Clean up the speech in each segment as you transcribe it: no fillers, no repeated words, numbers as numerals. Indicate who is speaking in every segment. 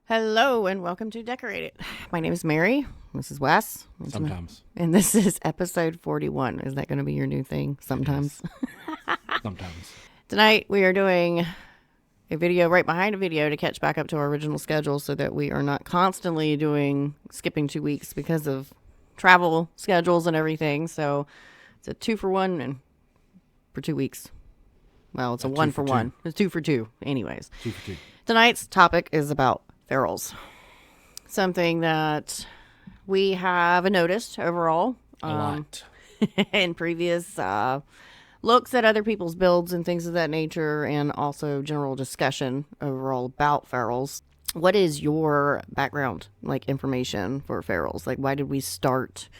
Speaker 1: Hello and welcome to Decorate It. My name is Mary. This is Wes.
Speaker 2: Sometimes.
Speaker 1: And this is episode 41. Is that going to be your new thing? Sometimes.
Speaker 2: Sometimes.
Speaker 1: Tonight we are doing a video right behind a video to catch back up to our original schedule so that we are not constantly skipping 2 weeks because of travel schedules and everything. So it's a 2-for-1 and for 2 weeks. Well, it's a 1-for-1. It's 2-for-2 anyways.
Speaker 2: 2-for-2.
Speaker 1: Tonight's topic is about Ferrules. Something that we have noticed overall.
Speaker 2: A lot.
Speaker 1: In previous looks at other people's builds and things of that nature, and also general discussion overall about Ferrules. What is your background, information for Ferrules? Why did we start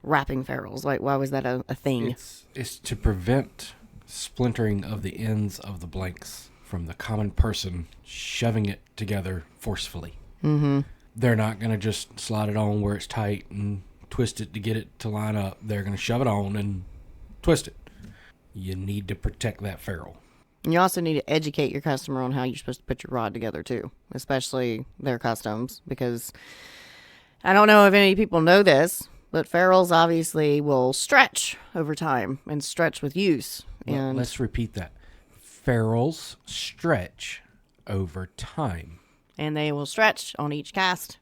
Speaker 1: wrapping Ferrules? Why was that a thing?
Speaker 2: It's to prevent splintering of the ends of the blanks from the common person shoving it together forcefully.
Speaker 1: Mm-hmm.
Speaker 2: They're not going to just slide it on where it's tight and twist it to get it to line up. They're going to shove it on and twist it. You need to protect that ferrule.
Speaker 1: And you also need to educate your customer on how you're supposed to put your rod together too, especially their customs, because I don't know if any people know this, but ferrules obviously will stretch over time and stretch with use. And
Speaker 2: let's repeat that. Ferrules stretch over time.
Speaker 1: And they will stretch on each cast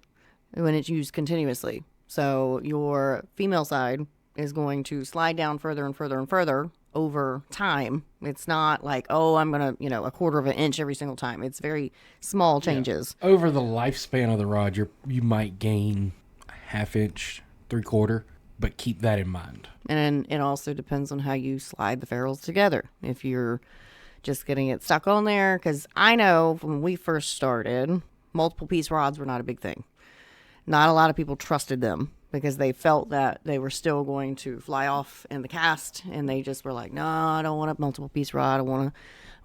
Speaker 1: when it's used continuously. So your female side is going to slide down further and further and further over time. It's not like, I'm going to, a quarter of an inch every single time. It's very small changes.
Speaker 2: Yeah. Over the lifespan of the rod, you might gain a ½ inch, 3/4, but keep that in mind.
Speaker 1: And it also depends on how you slide the ferrules together. If you're just getting it stuck on there, because I know when we first started, multiple piece rods were not a big thing. Not a lot of people trusted them because they felt that they were still going to fly off in the cast, and they just were like, no, I don't want a multiple piece rod. I want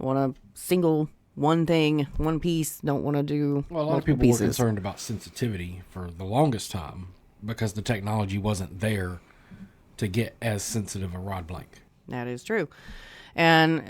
Speaker 1: a single one thing, one piece. Don't want to do
Speaker 2: a lot of people
Speaker 1: pieces.
Speaker 2: were concerned about sensitivity for the longest time because the technology wasn't there to get as sensitive a rod blank.
Speaker 1: That is true. And,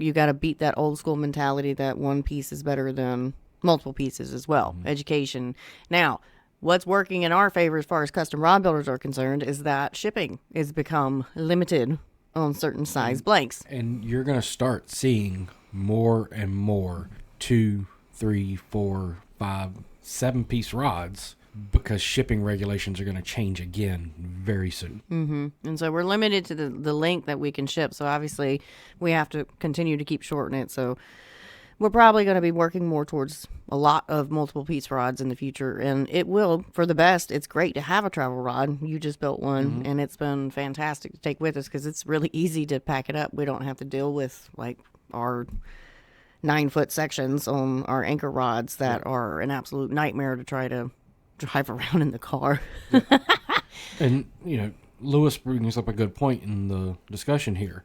Speaker 1: you got to beat that old school mentality that one piece is better than multiple pieces as well. Mm-hmm. Education. Now, what's working in our favor as far as custom rod builders are concerned is that shipping has become limited on certain size blanks.
Speaker 2: And you're going to start seeing more and more 2, 3, 4, 5, 7-piece rods because shipping regulations are going to change again very soon.
Speaker 1: Mm-hmm. And so we're limited to the length that we can ship. So obviously we have to continue to keep shortening it. So we're probably going to be working more towards a lot of multiple piece rods in the future. And it will, for the best. It's great to have a travel rod. You just built one, and it's been fantastic to take with us because it's really easy to pack it up. We don't have to deal with our 9-foot sections on our anchor rods that are an absolute nightmare to try to drive around in the car.
Speaker 2: Yeah. And, Lewis brings up a good point in the discussion here.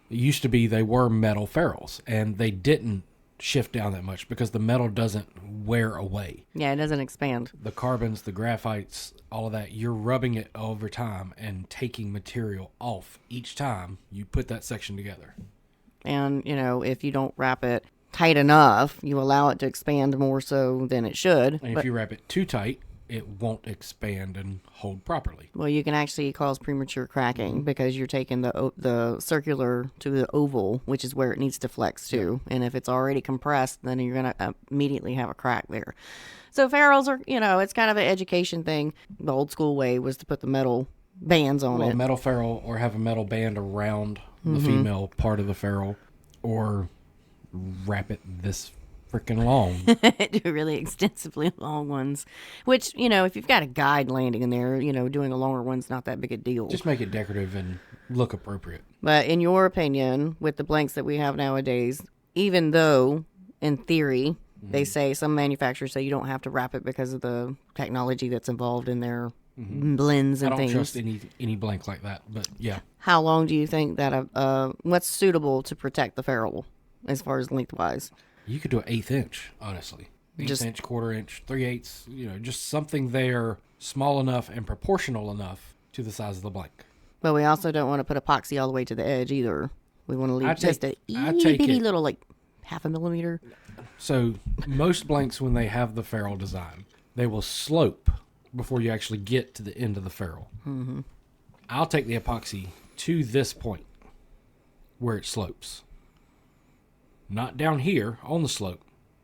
Speaker 2: It used to be they were metal ferrules, and they didn't shift down that much because the metal doesn't wear away.
Speaker 1: Yeah, it doesn't expand.
Speaker 2: The carbons, the graphites, all of that, you're rubbing it over time and taking material off each time you put that section together.
Speaker 1: And, if you don't wrap it tight enough, you allow it to expand more so than it should.
Speaker 2: And if you wrap it too tight, it won't expand and hold properly.
Speaker 1: Well, you can actually cause premature cracking because you're taking the circular to the oval, which is where it needs to flex to. Yeah. And if it's already compressed, then you're going to immediately have a crack there. So ferrules are, it's kind of an education thing. The old school way was to put the metal bands on it.
Speaker 2: A metal ferrule, or have a metal band around the female part of the ferrule, or wrap it this freaking long.
Speaker 1: Do really extensively long ones, which, if you've got a guide landing in there, doing a longer one's not that big a deal.
Speaker 2: Just make it decorative and look appropriate.
Speaker 1: But in your opinion, with the blanks that we have nowadays, even though in theory they say, some manufacturers say you don't have to wrap it because of the technology that's involved in their blends and things.
Speaker 2: I don't trust any blank like that, but yeah.
Speaker 1: How long do you think that what's suitable to protect the ferrule as far as lengthwise?
Speaker 2: You could do an 1/8 inch, honestly. 1/8 inch, 1/4 inch, 3/8, just something there small enough and proportional enough to the size of the blank.
Speaker 1: But we also don't want to put epoxy all the way to the edge either. We want to leave just a itty bitty little half a millimeter.
Speaker 2: So most blanks, when they have the ferrule design, they will slope before you actually get to the end of the ferrule. Mm-hmm. I'll take the epoxy to this point where it slopes. Not down here on the slope,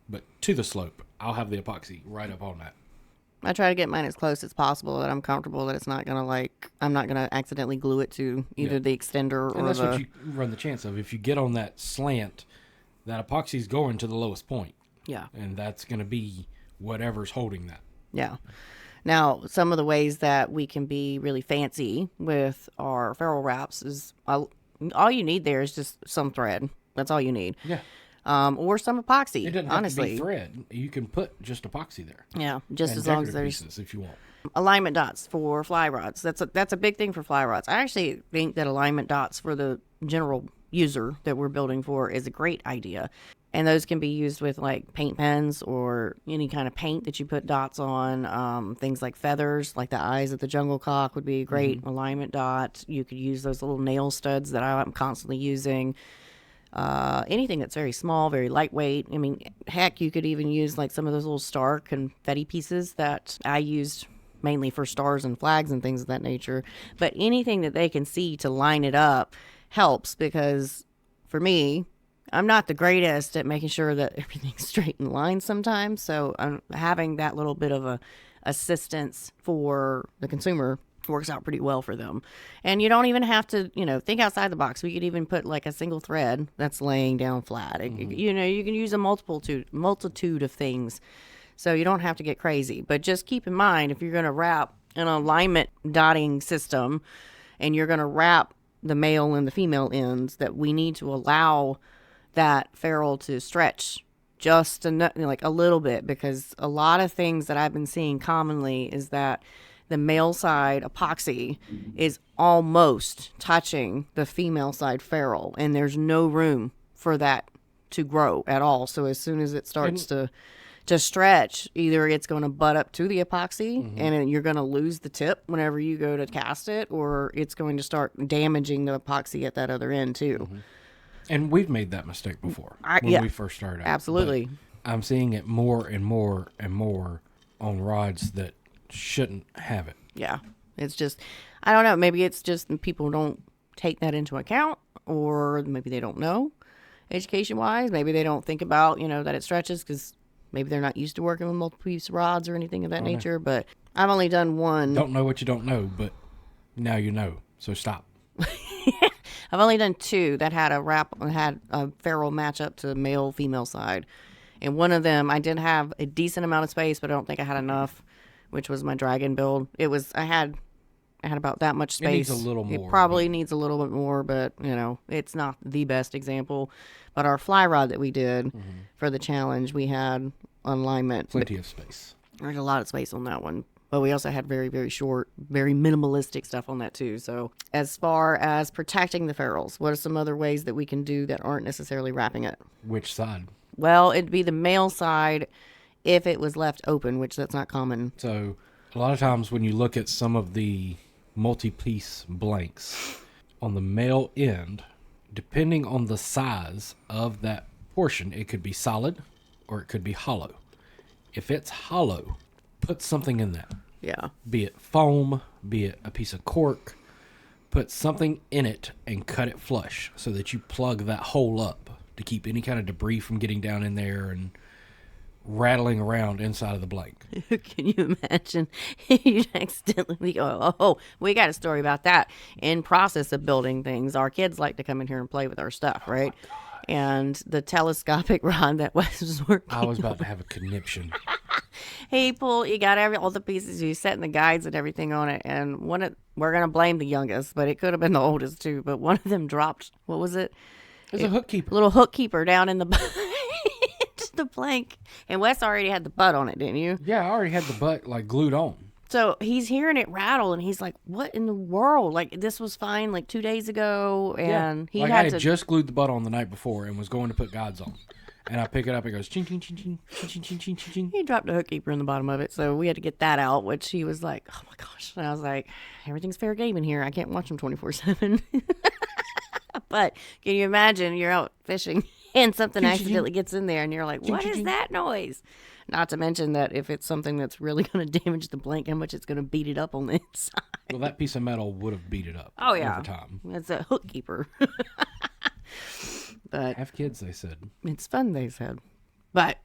Speaker 2: but to the slope. I'll have the epoxy right up on that.
Speaker 1: I try to get mine as close as possible that I'm comfortable that it's not going to I'm not going to accidentally glue it to either the extender or
Speaker 2: And that's what you run the chance of. If you get on that slant, that epoxy's going to the lowest point.
Speaker 1: Yeah.
Speaker 2: And that's going to be whatever's holding that.
Speaker 1: Yeah. Now, some of the ways that we can be really fancy with our ferrule wraps is all you need there is just some thread. That's all you need.
Speaker 2: Yeah.
Speaker 1: Or some epoxy.
Speaker 2: It doesn't
Speaker 1: honestly.
Speaker 2: have to be thread. You can put just epoxy there.
Speaker 1: Yeah, just
Speaker 2: and
Speaker 1: as long as there's
Speaker 2: pieces if you want.
Speaker 1: Alignment dots for fly rods. That's a big thing for fly rods. I actually think that alignment dots for the general user that we're building for is a great idea. And those can be used with like paint pens or any kind of paint that you put dots on. Things like feathers, like the eyes of the jungle cock would be a great alignment dot. You could use those little nail studs that I'm constantly using. Anything that's very small, very lightweight. I mean, heck, you could even use like some of those little star confetti pieces that I used mainly for stars and flags and things of that nature. But anything that they can see to line it up helps, because for me, I'm not the greatest at making sure that everything's straight in line sometimes. So I'm having that little bit of a assistance for the consumer works out pretty well for them. And you don't even have to, think outside the box. We could even put like a single thread that's laying down flat. You can use a multitude of things. So you don't have to get crazy. But just keep in mind, if you're going to wrap an alignment dotting system and you're going to wrap the male and the female ends, that we need to allow that ferrule to stretch just like a little bit, because a lot of things that I've been seeing commonly is that the male side epoxy is almost touching the female side ferrule, and there's no room for that to grow at all. So as soon as it starts to stretch, either it's going to butt up to the epoxy and you're going to lose the tip whenever you go to cast it, or it's going to start damaging the epoxy at that other end too.
Speaker 2: And we've made that mistake before when we first started out.
Speaker 1: Absolutely.
Speaker 2: But I'm seeing it more and more and more on rods that shouldn't have it.
Speaker 1: Yeah. It's just, I don't know, maybe it's just people don't take that into account, or maybe they don't know education wise. Maybe they don't think about, that it stretches, because maybe they're not used to working with multiple piece rods or anything of that nature. But I've only done one.
Speaker 2: Don't know what you don't know, but now you know. So stop.
Speaker 1: I've only done two that had a ferrule match up to male female side, and one of them I did have a decent amount of space, but I don't think I had enough, which was my dragon build. I had about that much space.
Speaker 2: It needs a little more.
Speaker 1: It probably needs a little bit more, but it's not the best example. But our fly rod that we did for the challenge, we had alignment.
Speaker 2: Plenty of space.
Speaker 1: There's a lot of space on that one. But we also had very, very short, very minimalistic stuff on that too. So as far as protecting the ferrules, what are some other ways that we can do that aren't necessarily wrapping it?
Speaker 2: Which side?
Speaker 1: Well, it'd be the male side if it was left open, which that's not common.
Speaker 2: So a lot of times when you look at some of the multi-piece blanks on the male end, depending on the size of that portion, it could be solid or it could be hollow. If it's hollow, put something in that.
Speaker 1: Yeah.
Speaker 2: Be it foam, be it a piece of cork. Put something in it and cut it flush so that you plug that hole up to keep any kind of debris from getting down in there and rattling around inside of the blank.
Speaker 1: Can you imagine? You accidentally go, oh, we got a story about that. In process of building things, our kids like to come in here and play with our stuff, right? And the telescopic rod that Wes was working
Speaker 2: I was about to have a conniption.
Speaker 1: You got all the pieces, you setting the guides and everything on it, and we're gonna blame the youngest, but it could have been the oldest too. But one of them dropped, what was it?
Speaker 2: It was a hook keeper.
Speaker 1: Little hook keeper down in the the blank, and Wes already had the butt on it, didn't you?
Speaker 2: Yeah, I already had the butt like glued on.
Speaker 1: So he's hearing it rattle, and he's like, "What in the world? Like, this was fine like 2 days ago," and he
Speaker 2: I had just glued the butt on the night before and was going to put guides on. And I pick it up, it goes ching, ching, ching, ching, ching, ching, ching, ching, ching.
Speaker 1: He dropped a hook keeper in the bottom of it, so we had to get that out, which he was like, oh my gosh. And I was like, everything's fair game in here. I can't watch them 24/7. But can you imagine you're out fishing and something accidentally gets in there and you're like, what is that noise? Not to mention that if it's something that's really going to damage the blank, how much it's going to beat it up on the inside.
Speaker 2: Well, that piece of metal would have beat it up over time.
Speaker 1: It's a hook keeper. But
Speaker 2: have kids, they said.
Speaker 1: It's fun, they said. But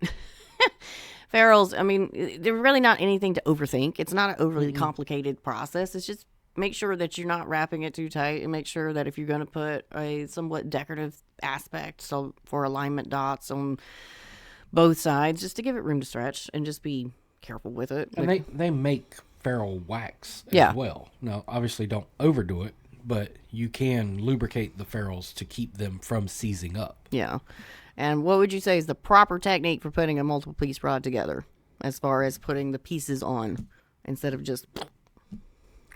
Speaker 1: ferrules, I mean, they're really not anything to overthink. It's not an overly complicated process. It's just make sure that you're not wrapping it too tight, and make sure that if you're going to put a somewhat decorative aspect, so for alignment dots on both sides, just to give it room to stretch and just be careful with it.
Speaker 2: And they make ferrule wax as well. Now, obviously don't overdo it, but you can lubricate the ferrules to keep them from seizing up.
Speaker 1: Yeah. And what would you say is the proper technique for putting a multiple piece rod together as far as putting the pieces on instead of just...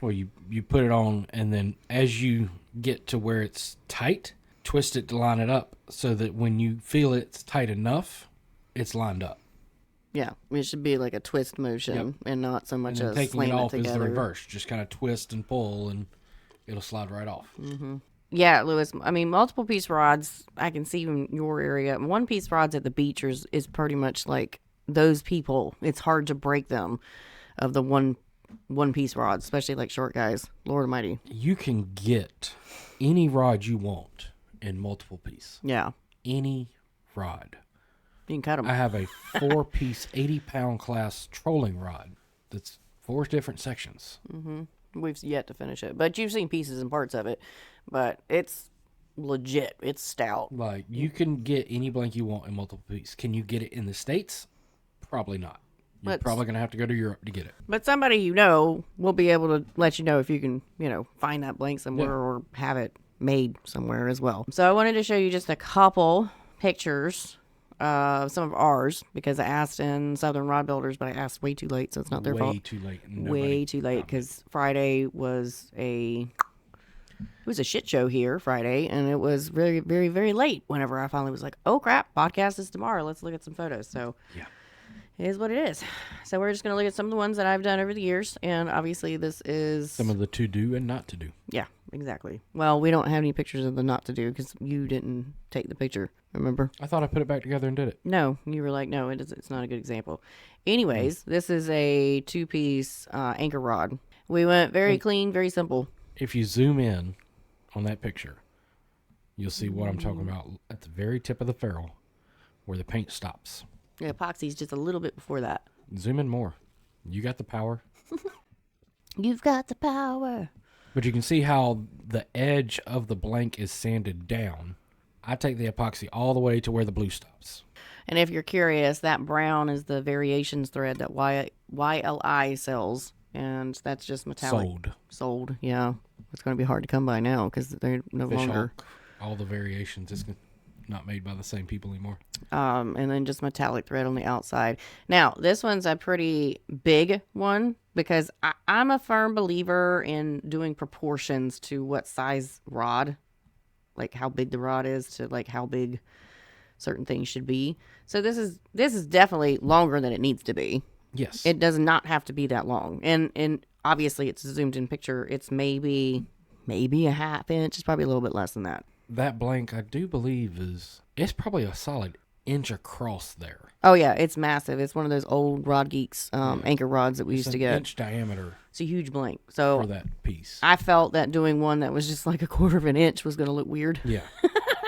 Speaker 2: Well, you put it on, and then as you get to where it's tight, twist it to line it up so that when you feel it's tight enough, it's lined up.
Speaker 1: Yeah, it should be like a twist motion and not so much as
Speaker 2: taking
Speaker 1: slam
Speaker 2: it off
Speaker 1: it together.
Speaker 2: is the reverse. Just kind of twist and pull, and it'll slide right off.
Speaker 1: Mm-hmm. Yeah, Lewis, I mean, multiple piece rods, I can see in your area. One piece rods at the beach is pretty much like those people. It's hard to break them of the one piece rods, especially like short guys. Lord Almighty.
Speaker 2: You can get any rod you want in multiple piece.
Speaker 1: Yeah.
Speaker 2: Any rod.
Speaker 1: You can cut them.
Speaker 2: I have a 4-piece, 80-pound class trolling rod that's 4 different sections.
Speaker 1: Mm-hmm. We've yet to finish it, but you've seen pieces and parts of it. But it's legit. It's stout.
Speaker 2: Like, you can get any blank you want in multiple piece. Can you get it in the States? Probably not. You're probably going to have to go to Europe to get it.
Speaker 1: But somebody will be able to let you know if you can, find that blank somewhere or have it made somewhere as well. So I wanted to show you just a couple pictures of some of ours because I asked in Southern Rod Builders, but I asked way too late, so it's not their fault.
Speaker 2: Way too late.
Speaker 1: Way too late because Friday was a shit show here Friday, and it was very, very, very late whenever I finally was like, oh crap, podcast is tomorrow. Let's look at some photos. So
Speaker 2: yeah.
Speaker 1: It is what it is. So we're just going to look at some of the ones that I've done over the years. And obviously this is...
Speaker 2: some of the to do and not to do.
Speaker 1: Yeah, exactly. Well, we don't have any pictures of the not to do because you didn't take the picture, remember?
Speaker 2: I thought I put it back together and did it.
Speaker 1: No, you were like, no, it's not a good example. Anyways, This is a 2-piece anchor rod. We went very clean, very simple.
Speaker 2: If you zoom in on that picture, you'll see what I'm talking about at the very tip of the ferrule where the paint stops.
Speaker 1: The epoxy's just a little bit before that.
Speaker 2: Zoom in more. You got the power.
Speaker 1: You've got the power.
Speaker 2: But you can see how the edge of the blank is sanded down. I take the epoxy all the way to where the blue stops.
Speaker 1: And if you're curious, that brown is the variations thread that YLI sells. And that's just metallic. Sold, yeah. It's going to be hard to come by now because they're no
Speaker 2: Fish
Speaker 1: longer.
Speaker 2: Hawk, all the variations. It's not made by the same people anymore.
Speaker 1: And then just metallic thread on the outside. Now, this one's a pretty big one because I'm a firm believer in doing proportions to what size rod, like how big the rod is to like how big certain things should be. So this is definitely longer than it needs to be.
Speaker 2: Yes.
Speaker 1: It does not have to be that long. And obviously it's a zoomed in picture. It's maybe a half inch. It's probably a little bit less than that.
Speaker 2: That blank, I do believe, it's probably a solid inch across there.
Speaker 1: Oh, yeah. It's massive. It's one of those old Rod Geeks anchor rods that we used to get.
Speaker 2: Inch diameter.
Speaker 1: It's a huge blank. So
Speaker 2: for that piece.
Speaker 1: I felt that doing one that was just like a quarter of an inch was going to look weird.
Speaker 2: Yeah.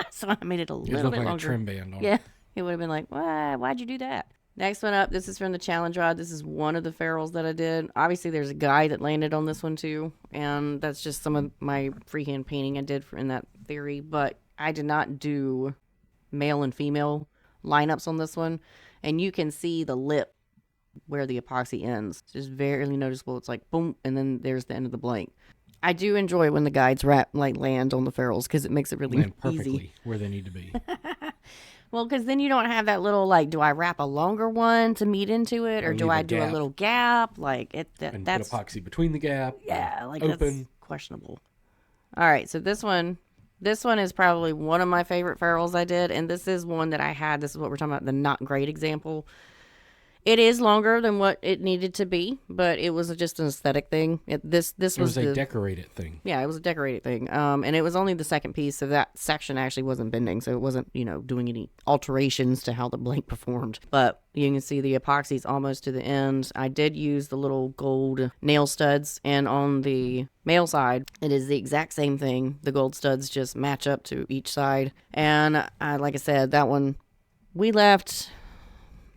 Speaker 1: So I made it a little bit
Speaker 2: like
Speaker 1: longer.
Speaker 2: A trim band on it.
Speaker 1: Yeah. It would have been like, why'd you do that? Next one up, this is from the challenge rod. This is one of the ferrules that I did. Obviously, there's a guy that landed on this one too, and that's just some of my freehand painting I did in that theory. But I did not do male and female lineups on this one, and you can see the lip where the epoxy ends. It's just very noticeable. It's like boom, and then there's the end of the blank. I do enjoy when the guides land on the ferrules because it makes it really
Speaker 2: land perfectly
Speaker 1: easy.
Speaker 2: Where they need to be.
Speaker 1: Well, because then you don't have that little, like, do I wrap a longer one to meet into it, or do I do a little gap? Like, that's
Speaker 2: put epoxy between the gap.
Speaker 1: Yeah, like,
Speaker 2: open.
Speaker 1: That's questionable. All right, so this one is probably one of my favorite ferrules I did, and this is one that I had. This is what we're talking about, the not great example. It is longer than what it needed to be, but it was just an aesthetic thing. This
Speaker 2: It
Speaker 1: was
Speaker 2: was a
Speaker 1: the
Speaker 2: decorated thing.
Speaker 1: yeah, it was a decorated thing. And it was only the second piece, so that section actually wasn't bending, so it wasn't, doing any alterations to how the blank performed. But you can see the epoxy's almost to the end. I did use the little gold nail studs, and on the male side, it is the exact same thing. The gold studs just match up to each side. And like I said, that one, we left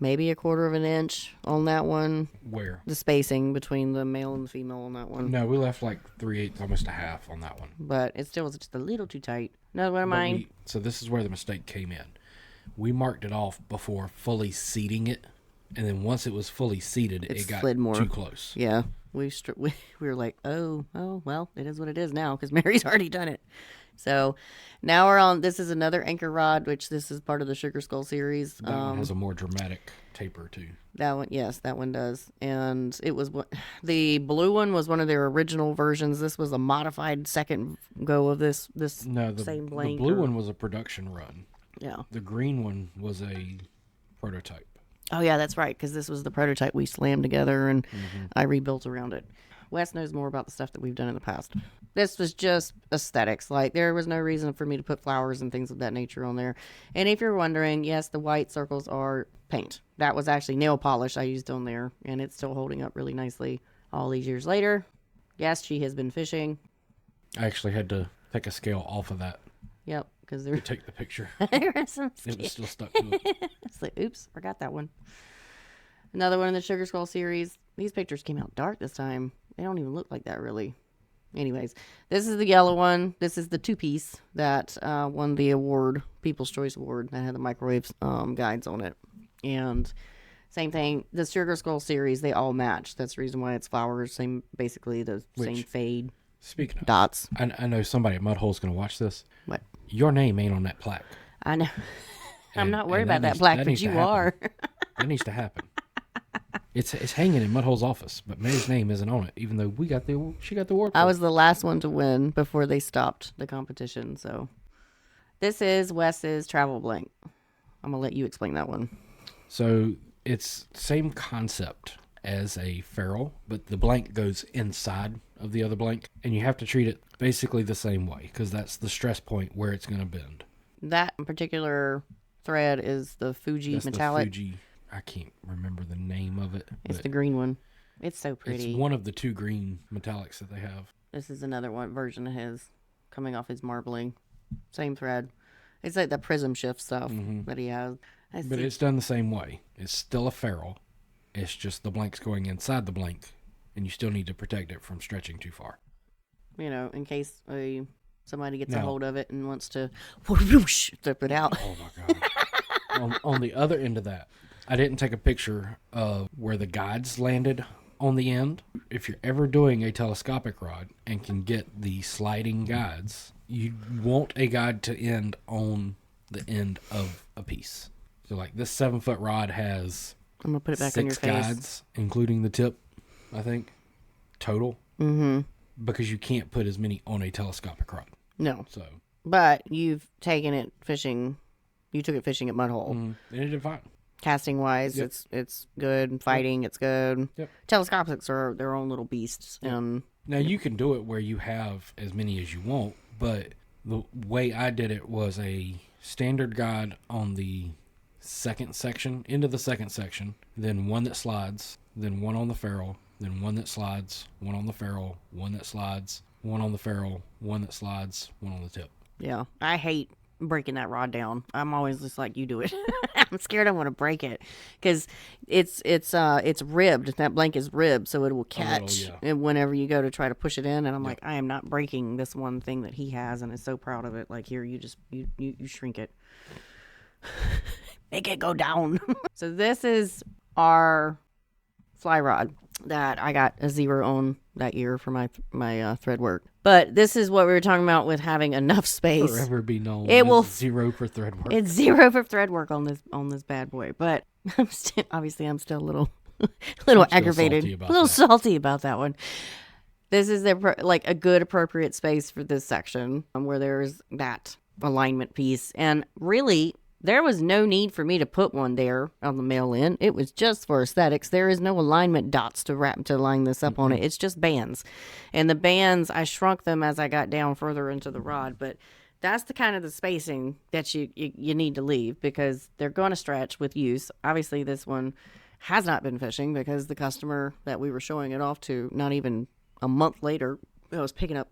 Speaker 1: maybe a quarter of an inch on that one.
Speaker 2: Where?
Speaker 1: The spacing between the male and the female on that one.
Speaker 2: No, we left like 3/8, almost a half on that one.
Speaker 1: But it still was just a little too tight. Another one of mine.
Speaker 2: So this is where the mistake came in. We marked it off before fully seating it, and then once it was fully seated, it got
Speaker 1: slid more.
Speaker 2: too close.
Speaker 1: Yeah. We were like, oh, well, it is what it is now because Mary's already done it. So now we're on, this is another anchor rod, which this is part of the Sugar Skull series.
Speaker 2: That one has a more dramatic taper too.
Speaker 1: That one, yes, that one does. And it was the blue one was one of their original versions. This was a modified second go of this
Speaker 2: No,
Speaker 1: same
Speaker 2: the
Speaker 1: blank.
Speaker 2: blue one was a production run.
Speaker 1: Yeah.
Speaker 2: The green one was a prototype.
Speaker 1: Oh, yeah, that's right, because this was the prototype we slammed together, and I rebuilt around it. Wes knows more about the stuff that we've done in the past. This was just aesthetics. Like, there was no reason for me to put flowers and things of that nature on there. And if you're wondering, yes, the white circles are paint. That was actually nail polish I used on there, and it's still holding up really nicely all these years later. Yes, she has been fishing.
Speaker 2: I actually had to take a scale off of that
Speaker 1: Yep, because
Speaker 2: to take the picture.
Speaker 1: there was some
Speaker 2: It was still stuck to it.
Speaker 1: It's like, oops, forgot that one. Another one in the Sugar Skull series. These pictures came out dark this time. They don't even look like that, really. Anyways, this is the yellow one. This is the two-piece that won the award, People's Choice Award, that had the microwave guides on it. And same thing, the Sugar Skull series, they all match. That's the reason why it's flowers, basically the same fade
Speaker 2: Speaking of,
Speaker 1: dots.
Speaker 2: I know somebody at Mudhole's going to watch this.
Speaker 1: What?
Speaker 2: Your name ain't on that plaque.
Speaker 1: I know. I'm
Speaker 2: And-
Speaker 1: not worried
Speaker 2: and
Speaker 1: about that
Speaker 2: needs-
Speaker 1: black,
Speaker 2: that
Speaker 1: but
Speaker 2: needs to
Speaker 1: you
Speaker 2: happen.
Speaker 1: are.
Speaker 2: That needs to happen. It's hanging in Mudhole's office, but Mary's name isn't on it, even though she got the award.
Speaker 1: I
Speaker 2: for it.
Speaker 1: was the last one to win before they stopped the competition. So this is Wes's travel blank. I'm gonna let you explain that one.
Speaker 2: So it's same concept as a ferrule, but the blank goes inside of the other blank, and you have to treat it basically the same way because that's the stress point where it's going to bend.
Speaker 1: That particular thread is the Fuji
Speaker 2: That's
Speaker 1: metallic.
Speaker 2: the Fuji. I can't remember the name of it.
Speaker 1: It's
Speaker 2: but
Speaker 1: the green one. It's so pretty.
Speaker 2: It's one of the two green metallics that they have.
Speaker 1: This is another one version of his coming off his marbling. Same thread. It's like the prism shift stuff that he has.
Speaker 2: But it's done the same way. It's still a ferrule. It's just the blank's going inside the blank, and you still need to protect it from stretching too far.
Speaker 1: in case somebody gets a
Speaker 2: Now-
Speaker 1: hold of it and wants to whoosh, flip it out.
Speaker 2: Oh my god! on the other end of that, I didn't take a picture of where the guides landed on the end. If you're ever doing a telescopic rod and can get the sliding guides, you want a guide to end on the end of a piece. So like this 7-foot rod has
Speaker 1: I'm gonna put it back on your
Speaker 2: 6
Speaker 1: face.
Speaker 2: guides, including the tip, I think, total.
Speaker 1: Mm-hmm.
Speaker 2: Because you can't put as many on a telescopic rod.
Speaker 1: No,
Speaker 2: So
Speaker 1: but you've taken it fishing. You took it fishing at Mudhole.
Speaker 2: and it did fine.
Speaker 1: Casting wise,
Speaker 2: Yep.
Speaker 1: it's good. Fighting, it's good.
Speaker 2: Yep.
Speaker 1: Telescopics are their own little beasts, and
Speaker 2: Now you can do it where you have as many as you want, but the way I did it was a standard guide on the second section, into the second section, then one that slides, then one on the ferrule, then one that slides, one on the ferrule, one that slides, one on the ferrule, one that slides, one on the tip.
Speaker 1: yeah, I hate breaking that rod down. I'm always just like, you do it. I'm scared I want to break it because it's ribbed. That blank is ribbed, so it will catch
Speaker 2: yeah.
Speaker 1: and whenever you go to try to push it in. And I'm like, I am not breaking this one thing that he has, and is so proud of it. Like, here, you just you shrink it, make it go down. So this is our fly rod that I got a 0 on that year for my thread work. But this is what we were talking about with having enough space.
Speaker 2: Forever be known.
Speaker 1: It
Speaker 2: as
Speaker 1: will-
Speaker 2: 0 for thread work.
Speaker 1: It's 0 for thread work on this bad boy. But I'm still a little
Speaker 2: still
Speaker 1: aggravated,
Speaker 2: salty about
Speaker 1: a little
Speaker 2: that.
Speaker 1: salty about that one. This is like a good appropriate space for this section where there's that alignment piece, and really There was no need for me to put one there on the mail in. It was just for aesthetics. There is no alignment dots to line this up on it. It's just bands. And the bands, I shrunk them as I got down further into the rod, but that's the kind of the spacing that you need to leave because they're going to stretch with use. Obviously, this one has not been fishing because the customer that we were showing it off to, not even a month later, was picking up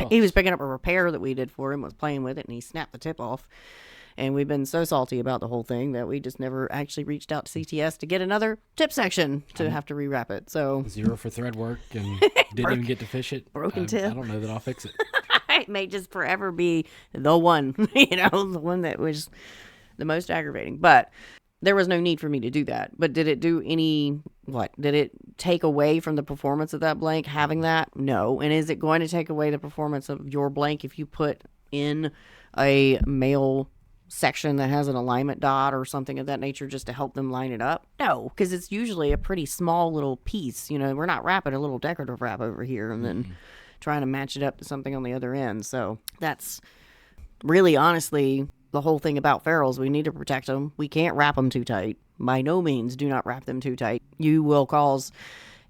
Speaker 1: he was picking up a repair that we did for him, was playing with it, and he snapped the tip off. And we've been so salty about the whole thing that we just never actually reached out to CTS to get another tip section to have to rewrap it. So
Speaker 2: 0 for thread work and didn't even get to fish it.
Speaker 1: Broken tip.
Speaker 2: I don't know that I'll fix it.
Speaker 1: It may just forever be the one, the one that was the most aggravating. But there was no need for me to do that. But did it do did it take away from the performance of that blank having that? No. And is it going to take away the performance of your blank if you put in a male section that has an alignment dot or something of that nature just to help them line it up? No, because it's usually a pretty small little piece. We're not wrapping a little decorative wrap over here and then trying to match it up to something on the other end. So that's really honestly the whole thing about ferrules. We need to protect them. We can't wrap them too tight. By no means do not wrap them too tight. You will cause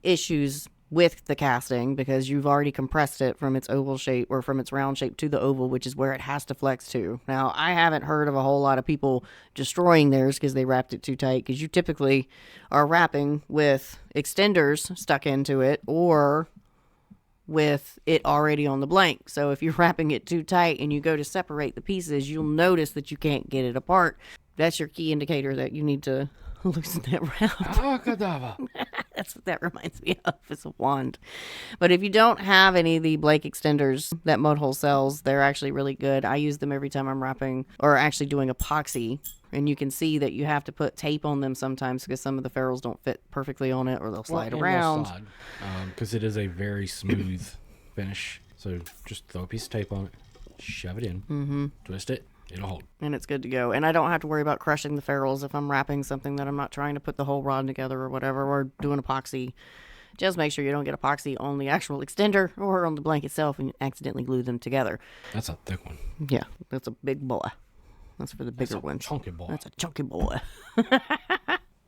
Speaker 1: issues with the casting because you've already compressed it from its oval shape or from its round shape to the oval, which is where it has to flex to. Now, I haven't heard of a whole lot of people destroying theirs because they wrapped it too tight, because you typically are wrapping with extenders stuck into it or with it already on the blank. So if you're wrapping it too tight and you go to separate the pieces, you'll notice that you can't get it apart. That's your key indicator that you need to loosen that wrap. That's what that reminds me of, is a wand. But if you don't have any of the blank extenders that Mudhole sells, they're actually really good. I use them every time I'm wrapping or actually doing epoxy. And you can see that you have to put tape on them sometimes because some of the ferrules don't fit perfectly on it or they'll slide around.
Speaker 2: Because it is a very smooth finish. So just throw a piece of tape on it, shove it in, twist it, it'll hold.
Speaker 1: And it's good to go. And I don't have to worry about crushing the ferrules if I'm wrapping something that I'm not trying to put the whole rod together or whatever, or doing epoxy. Just make sure you don't get epoxy on the actual extender or on the blank itself and accidentally glue them together.
Speaker 2: That's a thick one.
Speaker 1: Yeah, that's a big boy. That's for the bigger ones.
Speaker 2: Chunky boy.
Speaker 1: That's a chunky boy.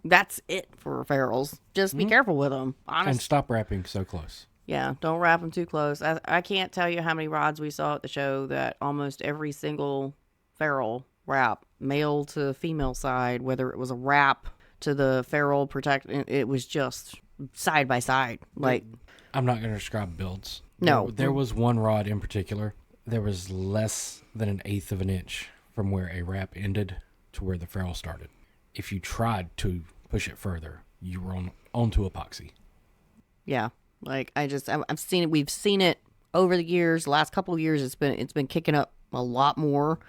Speaker 1: That's it for ferrules. Just be careful with them. Honestly.
Speaker 2: And stop wrapping so close.
Speaker 1: Yeah, don't wrap them too close. I can't tell you how many rods we saw at the show that almost every single ferrule wrap, male to female side, whether it was a wrap to the ferrule protect, it was just side by side. Like,
Speaker 2: I'm not going to describe builds.
Speaker 1: No.
Speaker 2: There was one rod in particular. There was less than 1/8 of an inch from where a wrap ended to where the ferrule started. If you tried to push it further, you were onto epoxy.
Speaker 1: Yeah, like I've seen it. We've seen it over the years. The last couple of years, it's been kicking up a lot more.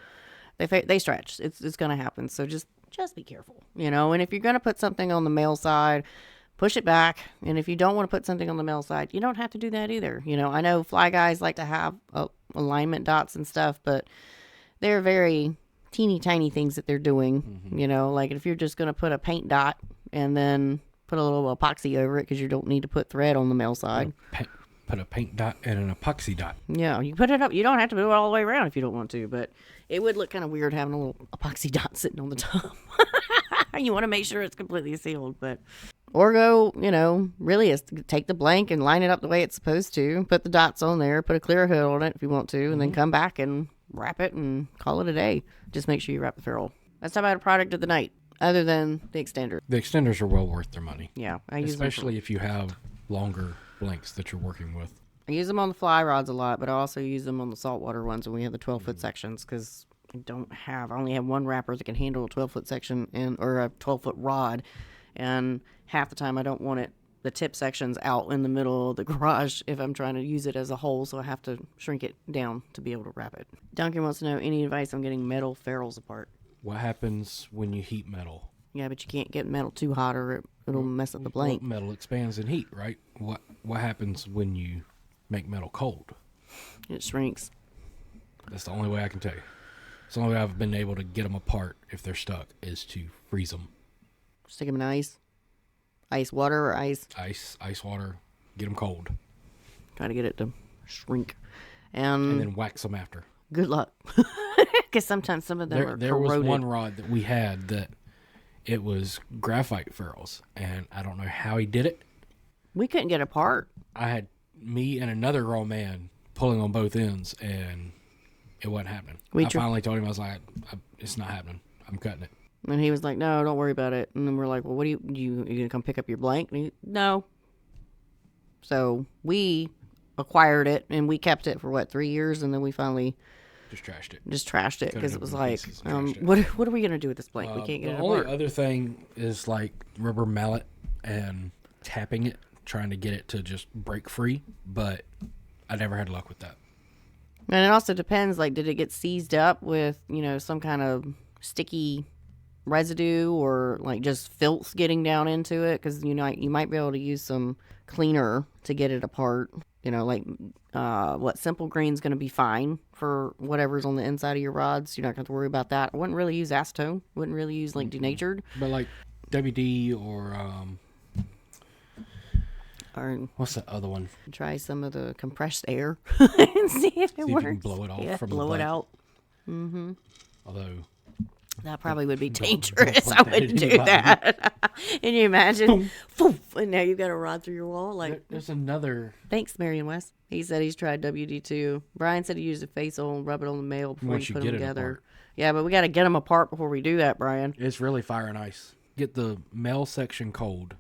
Speaker 1: They stretch. It's going to happen. So just be careful, And if you're going to put something on the male side, push it back. And if you don't want to put something on the male side, you don't have to do that either. I know fly guys like to have alignment dots and stuff, but they're very teeny tiny things that they're doing, like if you're just going to put a paint dot and then put a little epoxy over it because you don't need to put thread on the male side.
Speaker 2: Put a paint dot and an epoxy dot.
Speaker 1: Yeah, you put it up. You don't have to do it all the way around if you don't want to, but it would look kind of weird having a little epoxy dot sitting on the top. You want to make sure it's completely sealed, or go, really take the blank and line it up the way it's supposed to, put the dots on there, put a clear hood on it if you want to, and then come back and wrap it and call it a day. Just make sure you wrap the ferrule. That's how about a product of the night, other than the extender.
Speaker 2: The extenders are well worth their money.
Speaker 1: Yeah, I use them
Speaker 2: especially if you have longer blanks that you're working with.
Speaker 1: I use them on the fly rods a lot, but I also use them on the saltwater ones when we have the 12-foot sections because I only have one wrapper that can handle a 12-foot section or a 12-foot rod, and half the time I don't want the tip sections out in the middle of the garage if I'm trying to use it as a whole, so I have to shrink it down to be able to wrap it. Duncan wants to know any advice on getting metal ferrules apart.
Speaker 2: What happens when you heat metal?
Speaker 1: Yeah, but you can't get metal too hot or it'll mess up the blank.
Speaker 2: Well, metal expands in heat, right? What happens when you make metal cold?
Speaker 1: It shrinks.
Speaker 2: That's the only way I can tell you. It's the only way I've been able to get them apart if they're stuck is to freeze them.
Speaker 1: Stick them in ice? Ice water or ice?
Speaker 2: Ice water. Get them cold.
Speaker 1: Try to get it to shrink.
Speaker 2: And then wax them after.
Speaker 1: good luck. Because sometimes some of them are
Speaker 2: There was
Speaker 1: corroded.
Speaker 2: one rod that we had that it was graphite ferrules, and I don't know how he did it.
Speaker 1: We couldn't get apart.
Speaker 2: I had me and another grown man pulling on both ends, and it wasn't happening. I finally told him, I was like, it's not happening. I'm cutting it.
Speaker 1: And he was like, no, don't worry about it. And then we're like, well, what do you going to come pick up your blank? And no. So we acquired it, and we kept it for 3 years, and then we finally
Speaker 2: Just trashed it.
Speaker 1: Because it was like,
Speaker 2: it.
Speaker 1: what are we going to do with this blank? We can't get it
Speaker 2: The only
Speaker 1: apart.
Speaker 2: other thing is like rubber mallet and tapping it, trying to get it to just break free, but I never had luck with that.
Speaker 1: And it also depends, like, did it get seized up with, some kind of sticky residue or, like, just filth getting down into it? Because, you might be able to use some cleaner to get it apart. Simple green's going to be fine for whatever's on the inside of your rods. You're not going to have to worry about that. I wouldn't really use acetone. Wouldn't really use, like, denatured.
Speaker 2: But, like, WD or what's the other one?
Speaker 1: Try some of the compressed air and see if it works.
Speaker 2: You can blow it off from the
Speaker 1: blow it
Speaker 2: butt.
Speaker 1: out. Mm-hmm.
Speaker 2: Although
Speaker 1: that probably would be dangerous.
Speaker 2: don't
Speaker 1: I
Speaker 2: put that
Speaker 1: wouldn't
Speaker 2: in
Speaker 1: do
Speaker 2: your body.
Speaker 1: that. Can you imagine? Poof, and now you've got a rod through your wall. Like,
Speaker 2: there's another.
Speaker 1: Thanks, Marion West. He said he's tried WD too. Brian said he used a face oil and rub it on the male before
Speaker 2: Once
Speaker 1: you
Speaker 2: you
Speaker 1: put
Speaker 2: get
Speaker 1: them
Speaker 2: it
Speaker 1: together.
Speaker 2: apart.
Speaker 1: Yeah, but we got to get them apart before we do that, Brian.
Speaker 2: It's really fire and ice. Get the male section cold,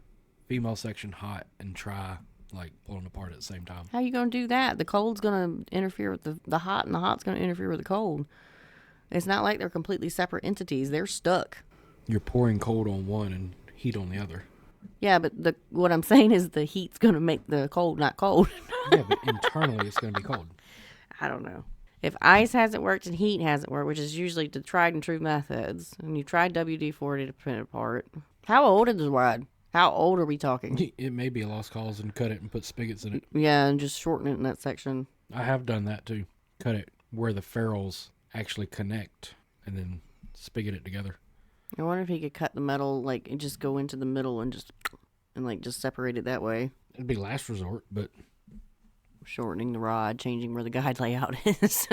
Speaker 2: female section hot, and try like pulling apart at the same time.
Speaker 1: How you going to do that? The cold's going to interfere with the hot, and the hot's going to interfere with the cold. It's not like they're completely separate entities. They're stuck.
Speaker 2: You're pouring cold on one and heat on the other.
Speaker 1: Yeah, but what I'm saying is the heat's going to make the cold not cold.
Speaker 2: Yeah, but internally it's going to be cold.
Speaker 1: I don't know. If ice hasn't worked and heat hasn't worked, which is usually the tried and true methods, and you tried WD-40 to put it apart, how old is the rod? How old are we talking?
Speaker 2: It may be a lost cause and cut it and put spigots in it.
Speaker 1: Yeah, and just shorten it in that section.
Speaker 2: I have done that too. Cut it where the ferrules actually connect and then spigot it together.
Speaker 1: I wonder if he could cut the metal, like, and just go into the middle and just separate it that way.
Speaker 2: It'd be last resort, but
Speaker 1: Shortening the rod, changing where the guide layout is.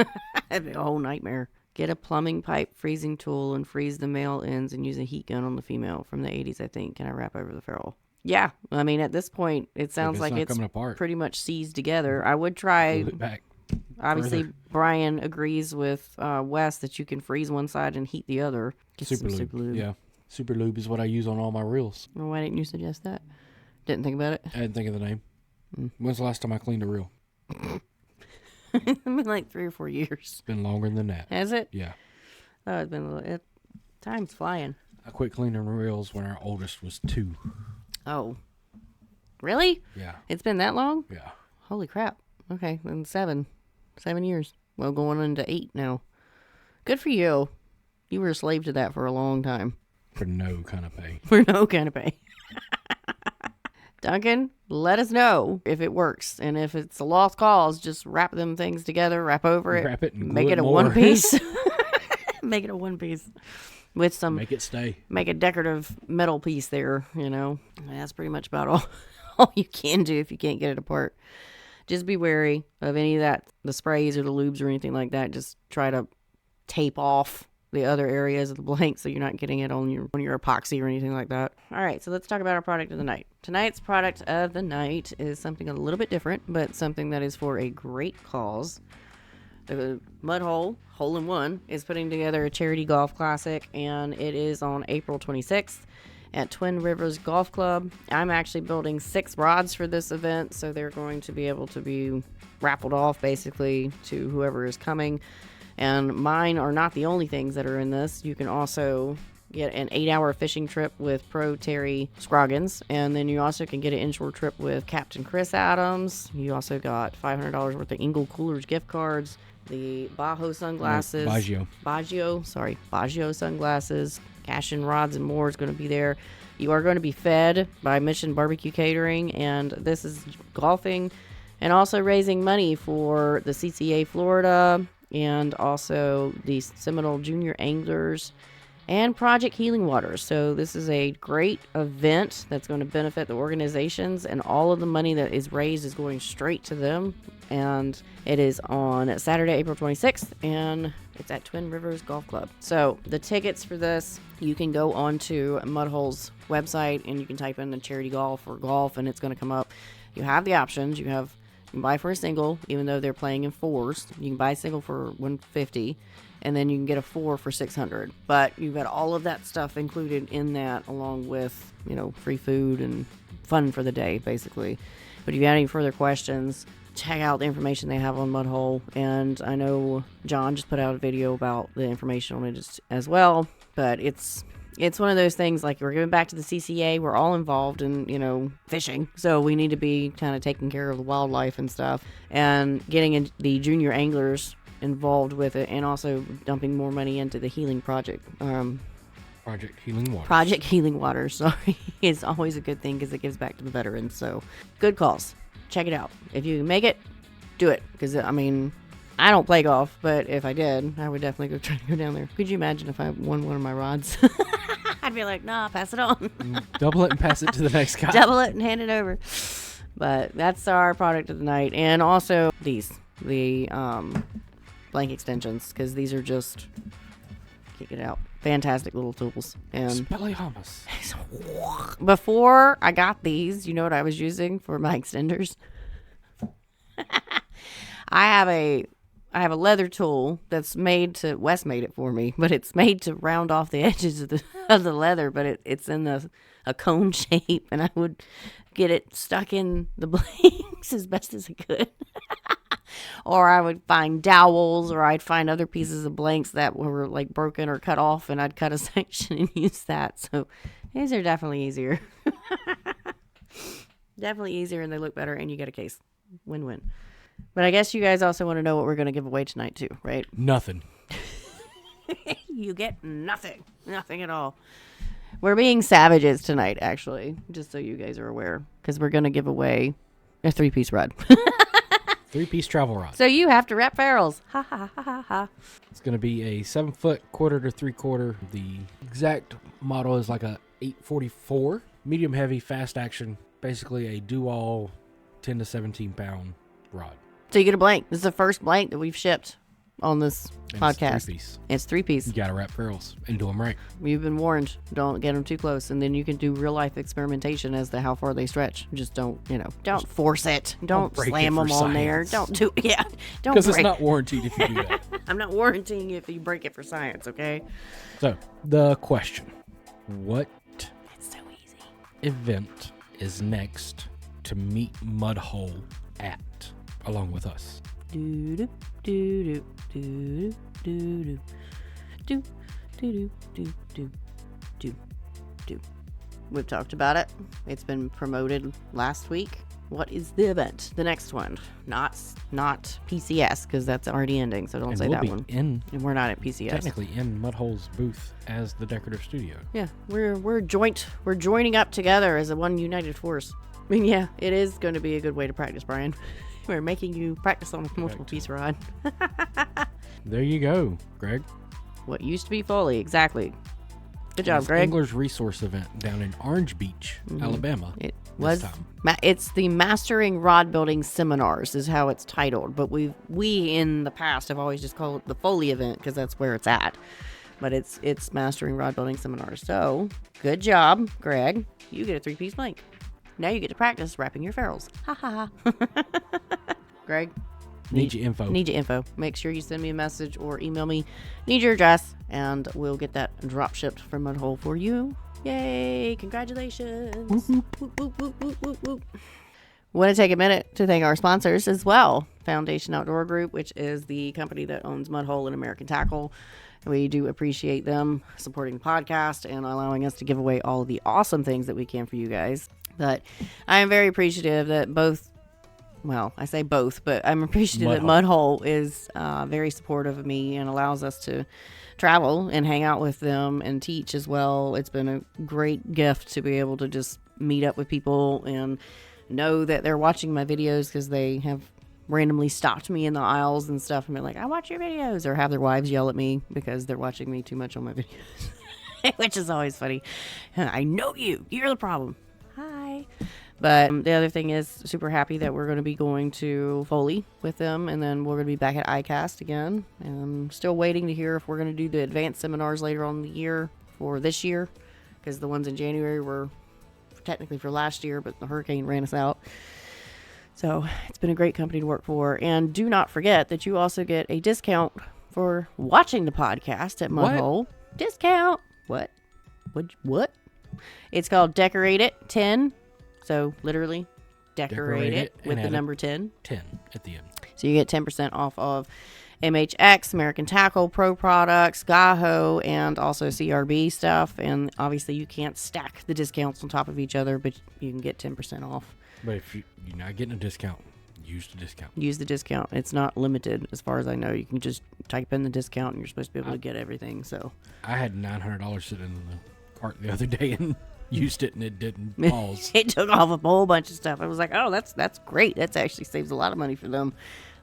Speaker 1: That'd be a whole nightmare. Get a plumbing pipe freezing tool and freeze the male ends and use a heat gun on the female from the 80s, I think. Can I wrap over the ferrule? Yeah. I mean, at this point, it sounds like it's
Speaker 2: coming apart.
Speaker 1: pretty much seized together. I would try.
Speaker 2: Glue it back.
Speaker 1: Obviously,
Speaker 2: further.
Speaker 1: Brian agrees with Wes that you can freeze one side and heat the other. Get some
Speaker 2: Super lube. Yeah. Super lube is what I use on all my reels.
Speaker 1: Well, why didn't you suggest that? Didn't think about it.
Speaker 2: I didn't think of the name. When's the last time I cleaned a reel?
Speaker 1: It's been like 3 or 4 years.
Speaker 2: It's been longer than that.
Speaker 1: Has it?
Speaker 2: Yeah.
Speaker 1: Oh, it's been a little. Time's flying.
Speaker 2: I quit cleaning reels when our oldest was 2.
Speaker 1: Oh, really?
Speaker 2: Yeah.
Speaker 1: It's been that long?
Speaker 2: Yeah.
Speaker 1: Holy crap. Okay, then 7 years. Well, going into 8 now. Good for you. You were a slave to that for a long time.
Speaker 2: For no kind of pay.
Speaker 1: For no kind of pay. Duncan, let us know if it works. And if it's a lost cause, just wrap them things together, wrap over it.
Speaker 2: Wrap it and
Speaker 1: make
Speaker 2: glue
Speaker 1: it a
Speaker 2: more.
Speaker 1: one piece. Make it a one piece. With some,
Speaker 2: Make it stay.
Speaker 1: make a decorative metal piece there, And that's pretty much about all you can do if you can't get it apart. Just be wary of any of that, the sprays or the lubes or anything like that. Just try to tape off the other areas of the blank so you're not getting it on your epoxy or anything like that. All right, so let's talk about our product of the night. Tonight's product of the night is something a little bit different, but something that is for a great cause. The Mud Hole, Hole in One, is putting together a charity golf classic, and it is on April 26th at Twin Rivers Golf Club. I'm actually building 6 rods for this event, so they're going to be able to be raffled off basically to whoever is coming. And mine are not the only things that are in this. You can also get an 8-hour fishing trip with Pro Terry Scroggins, and then you also can get an inshore trip with Captain Chris Adams. You also got $500 worth of Engel Coolers gift cards, the Bajo sunglasses, Baggio sunglasses, Cash and Rods and more is going to be there. You are going to be fed by Mission Barbecue Catering, and this is golfing and also raising money for the CCA Florida and also the Seminole Junior Anglers and Project Healing Waters. So this is a great event that's going to benefit the organizations, and all of the money that is raised is going straight to them. And it is on Saturday, April 26th, and it's at Twin Rivers Golf Club. So the tickets for this, you can go onto Mudhole's website and you can type in the charity golf or golf, and it's going to come up. You have the options. You can buy for a single, even though they're playing in fours. You can buy a single for $150, and then you can get a four for $600. But you've got all of that stuff included in that, along with, free food and fun for the day, basically. But if you have any further questions, check out the information they have on Mudhole. And I know John just put out a video about the information on it as well. But it's one of those things, like, we're giving back to the CCA. We're all involved in, fishing. So we need to be kind of taking care of the wildlife and stuff, and getting the junior anglers involved with it, and also dumping more money into the healing project.
Speaker 2: Project Healing Waters.
Speaker 1: Project Healing Waters, sorry. It's always a good thing because it gives back to the veterans. So good calls. Check it out. If you can make it, do it. Because, I don't play golf, but if I did, I would definitely try to go down there. Could you imagine if I won one of my rods? I'd be like, nah, pass it on.
Speaker 2: Double it and pass it to the next guy.
Speaker 1: Double it and hand it over. But that's our product of the night. And also the blank extensions, because these are just, kick it out, fantastic little tools. And
Speaker 2: Spelliarmus.
Speaker 1: Before I got these, you know what I was using for my extenders? I have a leather tool that's Wes made it for me, but it's made to round off the edges of the leather, but it's in a cone shape, and I would get it stuck in the blanks as best as I could. Or I would find dowels, or I'd find other pieces of blanks that were like broken or cut off, and I'd cut a section and use that. So these are definitely easier. Definitely easier, and they look better, and you get a case. Win-win. But I guess you guys also want to know what we're going to give away tonight too, right?
Speaker 2: Nothing.
Speaker 1: You get nothing. Nothing at all. We're being savages tonight, actually, just so you guys are aware, because we're going to give away a 3-piece rod.
Speaker 2: 3-piece travel rod.
Speaker 1: So you have to wrap ferrules. Ha ha ha ha ha.
Speaker 2: It's going to be a 7-foot, 1/4 to 3/4. The exact model is like a 844, medium heavy, fast action, basically a do-all 10 to 17 pound rod.
Speaker 1: So you get a blank. This is the first blank that we've shipped on this
Speaker 2: And
Speaker 1: podcast.
Speaker 2: It's 3-piece.
Speaker 1: It's 3-piece.
Speaker 2: You got to wrap ferrules and do them right.
Speaker 1: You've been warned. Don't get them too close, and then you can do real life experimentation as to how far they stretch. Just don't force it. Don't
Speaker 2: break
Speaker 1: slam
Speaker 2: it for
Speaker 1: them on there.
Speaker 2: science.
Speaker 1: Don't do Don't
Speaker 2: Because
Speaker 1: break.
Speaker 2: it's not warranted if you do that.
Speaker 1: I'm not warranting you if you break it for science. Okay.
Speaker 2: So, the question: what
Speaker 1: It's so easy.
Speaker 2: event is next to meet Mudhole at, along with us?
Speaker 1: Do do do do do do do do do do do. We've talked about it. It's been promoted last week. What is the event? The next one, not PCS, because that's already ending. So don't
Speaker 2: And
Speaker 1: say
Speaker 2: we'll
Speaker 1: that
Speaker 2: be
Speaker 1: one.
Speaker 2: in,
Speaker 1: And we're not at PCS.
Speaker 2: technically in Mudhole's booth as the decorative studio.
Speaker 1: Yeah, we're joining up together as a one united force. I mean, yeah, it is going to be a good way to practice, Brian. We're making you practice on a multiple piece rod.
Speaker 2: There you go, Greg.
Speaker 1: What used to be Foley, exactly. Good job,
Speaker 2: It's
Speaker 1: Greg.
Speaker 2: Angler's Resource event down in Orange Beach, Alabama.
Speaker 1: It
Speaker 2: this
Speaker 1: was.
Speaker 2: time.
Speaker 1: It's the Mastering Rod Building Seminars is how it's titled. But we in the past have always just called it the Foley event because that's where it's at. But it's Mastering Rod Building Seminars. So good job, Greg. You get a 3-piece blank. Now you get to practice wrapping your ferrules. Ha ha ha. Greg.
Speaker 2: Need your info.
Speaker 1: Need your info. Make sure you send me a message or email me. Need your address, and we'll get that drop shipped from Mudhole for you. Yay! Congratulations. Whoop, whoop, whoop, whoop, whoop, whoop. Want to take a minute to thank our sponsors as well. Foundation Outdoor Group, which is the company that owns Mudhole and American Tackle. We do appreciate them supporting the podcast and allowing us to give away all the awesome things that we can for you guys. But I am very appreciative that I say both, but I'm appreciative that Mudhole is very supportive of me and allows us to travel and hang out with them and teach as well. It's been a great gift to be able to just meet up with people and know that they're watching my videos, because they have randomly stopped me in the aisles and stuff and been like, I watch your videos, or have their wives yell at me because they're watching me too much on my videos. which is always funny. I know you. You're the problem. Hi. But the other thing is, super happy that we're going to be going to Foley with them, and then we're going to be back at ICAST again. And I'm still waiting to hear if we're going to do the advanced seminars later on in the year for this year, because the ones in January were technically for last year, but the hurricane ran us out. So it's been a great company to work for. And do not forget that you also get a discount for watching the podcast at Mudhole. Discount. What? It's called Decorate It 10. So literally decorate it with the number 10.
Speaker 2: 10 at the end.
Speaker 1: So you get 10% off of MHX, American Tackle, Pro Products, Gaho, and also CRB stuff. And obviously you can't stack the discounts on top of each other, but you can get 10% off.
Speaker 2: But if you're not getting a discount, use the discount.
Speaker 1: Use the discount. It's not limited as far as I know. You can just type in the discount and you're supposed to be able to get everything. So
Speaker 2: I had $900 sitting in the cart the other day and used it, and it didn't pause.
Speaker 1: It took off a whole bunch of stuff. I was like, oh, that's great. That's actually saves a lot of money for them.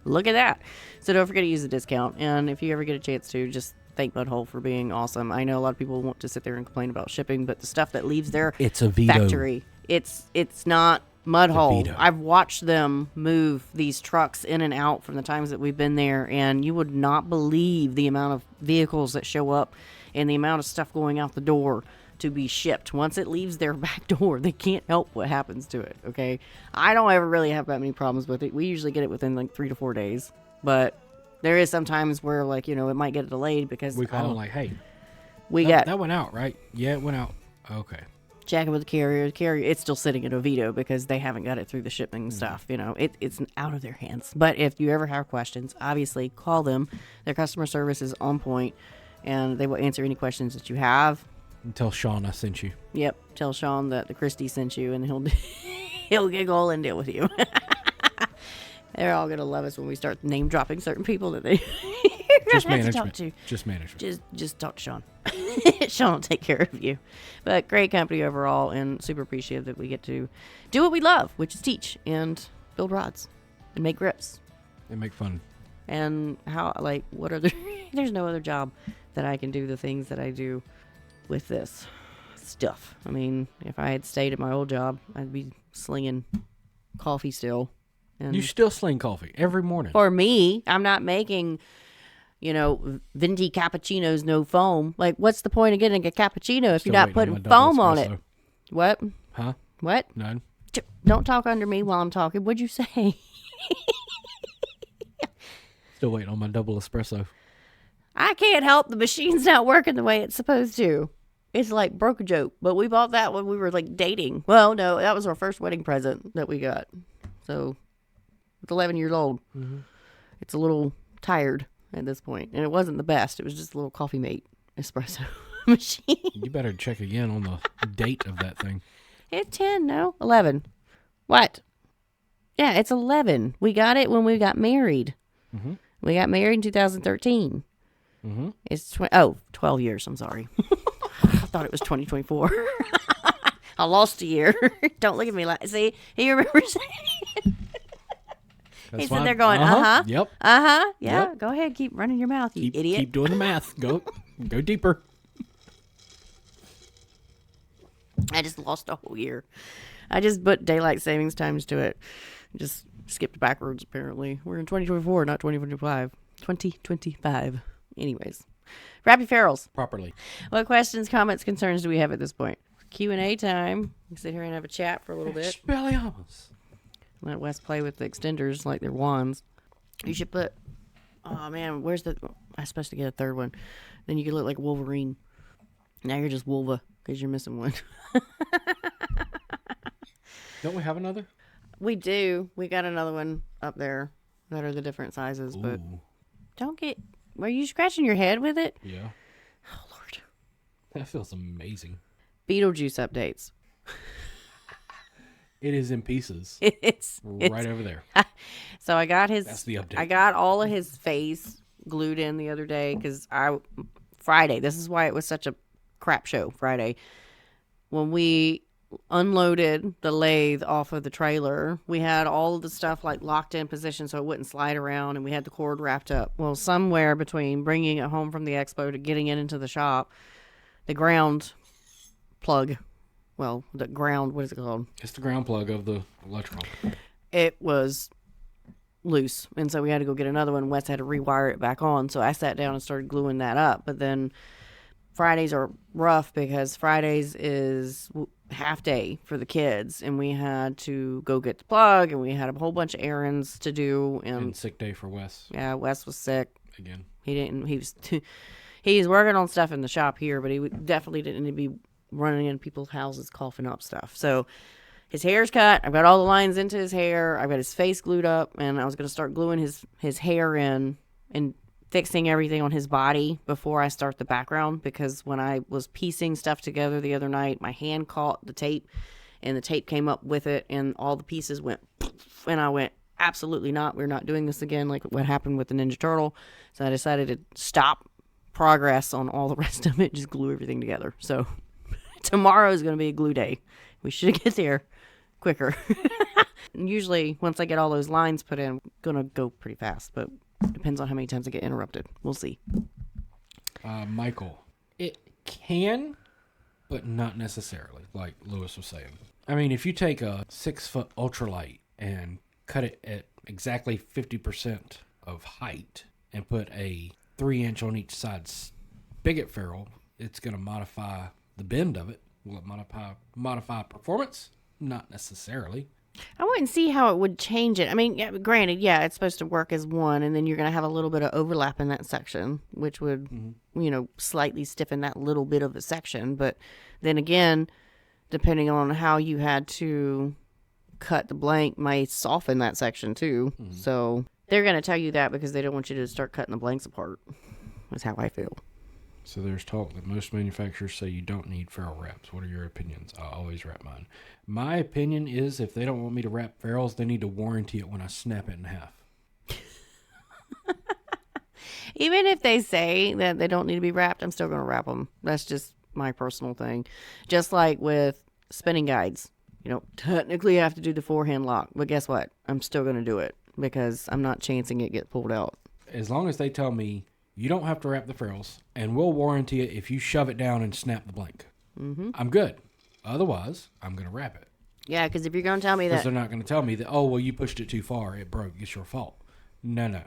Speaker 1: Look at that. So don't forget to use the discount. And if you ever get a chance to, just thank Mudhole for being awesome. I know a lot of people want to sit there and complain about shipping, but the stuff that leaves their
Speaker 2: It's a veto.
Speaker 1: factory, it's not Mudhole. I've watched them move these trucks in and out from the times that we've been there, and you would not believe the amount of vehicles that show up and the amount of stuff going out the door to be shipped. Once it leaves their back door, they can't help what happens to it. Okay, I don't ever really have that many problems with it. We usually get it within like 3 to 4 days, but there is sometimes where, like, you know, it might get delayed because
Speaker 2: We call them like, hey,
Speaker 1: we got
Speaker 2: that went out, right? Yeah, it went out. Okay.
Speaker 1: checking with the carrier. The carrier, it's still sitting at Oviedo because they haven't got it through the shipping stuff. You know, it's out of their hands. But if you ever have questions, obviously call them. Their customer service is on point, and they will answer any questions that you have.
Speaker 2: And tell Sean I sent you.
Speaker 1: Yep, tell Sean that the Christie sent you, and he'll giggle and deal with you. They're all gonna love us when we start name dropping certain people that they
Speaker 2: Just
Speaker 1: have to
Speaker 2: management.
Speaker 1: talk to.
Speaker 2: Just management.
Speaker 1: Just talk to Sean. Sean will take care of you. But great company overall, and super appreciative that we get to do what we love, which is teach and build rods and make grips.
Speaker 2: They make fun.
Speaker 1: And how, like, what other? There's no other job that I can do the things that I do with this stuff. I mean, if I had stayed at my old job, I'd be slinging coffee still. And
Speaker 2: You still sling coffee every morning.
Speaker 1: for me, I'm not making, you know, venti cappuccinos, no foam. Like, what's the point of getting a cappuccino if
Speaker 2: Still
Speaker 1: you're not
Speaker 2: waiting on
Speaker 1: putting
Speaker 2: my double
Speaker 1: foam on it?
Speaker 2: espresso.
Speaker 1: What?
Speaker 2: Huh?
Speaker 1: What?
Speaker 2: None.
Speaker 1: Don't talk under me while I'm talking. What'd you say?
Speaker 2: Still waiting on my double espresso.
Speaker 1: I can't help the machine's not working the way it's supposed to. It's like broke a joke, but we bought that when we were like dating. Well, no, that was our first wedding present that we got. So it's 11 years old.
Speaker 2: Mm-hmm.
Speaker 1: It's a little tired at this point, and it wasn't the best. It was just a little coffee mate espresso machine.
Speaker 2: You better check again on the date of that thing.
Speaker 1: It's 10, no, 11. What? Yeah, it's 11. We got it when we got married.
Speaker 2: Mm-hmm.
Speaker 1: We got married in 2013.
Speaker 2: Mm-hmm.
Speaker 1: It's 12 years. I'm sorry. I thought it was 2024. I lost a year. Don't look at me like, see, he remembers. He's sitting there going, uh-huh.
Speaker 2: Yep.
Speaker 1: Uh-huh. Yeah,
Speaker 2: Yep.
Speaker 1: Go ahead. Keep running your mouth, you idiot.
Speaker 2: Keep doing the math. Go deeper.
Speaker 1: I just lost a whole year. I just put daylight savings times to it. Just skipped backwards, apparently. We're in 2024, not 2025. 2025. Anyways. Rappy Ferrules.
Speaker 2: Properly.
Speaker 1: What questions, comments, concerns do we have at this point? Q&A time. We can sit here and have a chat for a little bit.
Speaker 2: Expelliarmus.
Speaker 1: Let Wes play with the extenders like they're wands. You should put... Oh, man, where's the... I'm supposed to get a third one. Then you could look like Wolverine. Now you're just Wolva because you're missing one.
Speaker 2: Don't we have another?
Speaker 1: We do. We got another one up there that are the different sizes, but
Speaker 2: Ooh.
Speaker 1: don't get... Are you scratching your head with it?
Speaker 2: Yeah.
Speaker 1: Oh, Lord.
Speaker 2: That feels amazing.
Speaker 1: Beetlejuice updates.
Speaker 2: It is in pieces.
Speaker 1: It's
Speaker 2: Right over there.
Speaker 1: So I got his...
Speaker 2: That's the update.
Speaker 1: I got all of his face glued in the other day because Friday, this is why it was such a crap show, Friday. When we unloaded the lathe off of the trailer, we had all of the stuff like locked in position so it wouldn't slide around, and we had the cord wrapped up. Well, somewhere between bringing it home from the expo to getting it into the shop, the ground plug. Well, the ground, what is it called?
Speaker 2: It's the ground plug of the electrical.
Speaker 1: It was loose, and so we had to go get another one. Wes had to rewire it back on, so I sat down and started gluing that up. But then Fridays are rough because Fridays is half day for the kids, and we had to go get the plug, and we had a whole bunch of errands to do.
Speaker 2: And sick day for Wes.
Speaker 1: Yeah, Wes was sick
Speaker 2: again.
Speaker 1: He's working on stuff in the shop here, but he definitely didn't need to be running in people's houses coughing up stuff. So his hair's cut. I've got all the lines into his hair. I've got his face glued up, and I was going to start gluing his hair in and fixing everything on his body before I start the background, because when I was piecing stuff together the other night, my hand caught the tape, and the tape came up with it, and all the pieces went poof, and I went, absolutely not. We're not doing this again like what happened with the Ninja Turtle. So I decided to stop progress on all the rest of it, just glue everything together. So tomorrow is going to be a glue day. We should get there quicker. Usually, once I get all those lines put in, I'm going to go pretty fast, but depends on how many times I get interrupted. We'll see.
Speaker 2: Michael, it can, but not necessarily, like Lewis was saying. I mean, if you take a 6-foot ultralight and cut it at exactly 50% of height and put a 3-inch on each side spigot ferrule, it's going to modify the bend of it. Will it modify performance? Not necessarily.
Speaker 1: I wouldn't see how it would change it. I mean, yeah, granted, yeah, it's supposed to work as one, and then you're going to have a little bit of overlap in that section, which would, slightly stiffen that little bit of a section. But then again, depending on how you had to cut the blank, might soften that section too. Mm-hmm. So they're going to tell you that because they don't want you to start cutting the blanks apart. That's how I feel.
Speaker 2: So there's talk that most manufacturers say you don't need ferrule wraps. What are your opinions? I always wrap mine. My opinion is if they don't want me to wrap ferrules, they need to warranty it when I snap it in half.
Speaker 1: Even if they say that they don't need to be wrapped, I'm still going to wrap them. That's just my personal thing. Just like with spinning guides. Technically I have to do the forehand lock, but guess what? I'm still going to do it because I'm not chancing it get pulled out.
Speaker 2: As long as they tell me you don't have to wrap the ferrules, and we'll warranty it if you shove it down and snap the blank. Mm-hmm. I'm good. Otherwise, I'm going to wrap it.
Speaker 1: Yeah, because if you're going to tell me that...
Speaker 2: Because they're not going to tell me that, oh, well, you pushed it too far. It broke. It's your fault. No.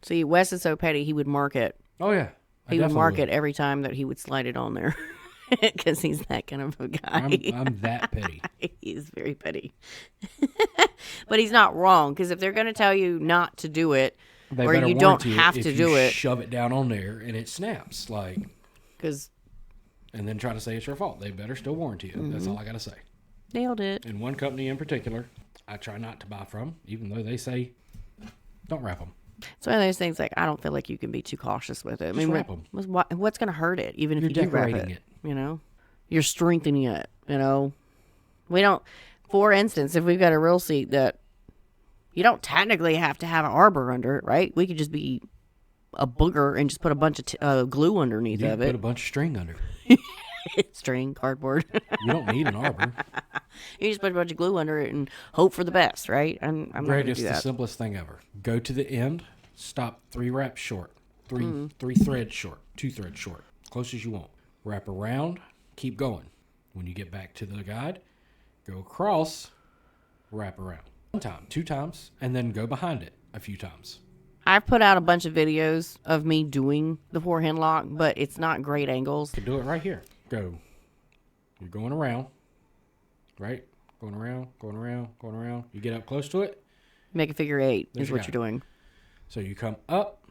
Speaker 1: See, Wes is so petty, he would mark it.
Speaker 2: Oh, yeah.
Speaker 1: He would mark it every time that he would slide it on there. Because he's that kind of a guy.
Speaker 2: I'm that petty.
Speaker 1: He's very petty. But he's not wrong, because if they're going to tell you not to do it, or you don't have to do it,
Speaker 2: shove it down on there and it snaps, and then try to say it's your fault. They better still warranty it. Mm-hmm. That's all I got to say.
Speaker 1: Nailed it.
Speaker 2: And one company in particular, I try not to buy from, even though they say don't wrap them.
Speaker 1: It's one of those things I don't feel like you can be too cautious with it.
Speaker 2: Just wrap them.
Speaker 1: What's going to hurt it, even if
Speaker 2: You're
Speaker 1: you do wrap
Speaker 2: decorating
Speaker 1: it? You're strengthening it. We don't. For instance, if we've got a real seat that you don't technically have to have an arbor under it, right? We could just be a booger and just put a bunch of glue underneath of it.
Speaker 2: Put a bunch of string under.
Speaker 1: String, cardboard.
Speaker 2: You don't need an arbor.
Speaker 1: You just put a bunch of glue under it and hope for the best, right? I'm not going to do that.
Speaker 2: The simplest thing ever. Go to the end, stop 3 wraps short, three threads short, 2 threads short, close as you want. Wrap around, keep going. When you get back to the guide, go across, wrap around. 1 time, 2 times, and then go behind it a few times.
Speaker 1: I've put out a bunch of videos of me doing the forehand lock, but it's not great angles.
Speaker 2: You can do it right here. Go. You're going around, right? Going around. You get up close to it.
Speaker 1: Make a figure 8 is what you're doing.
Speaker 2: So you come up,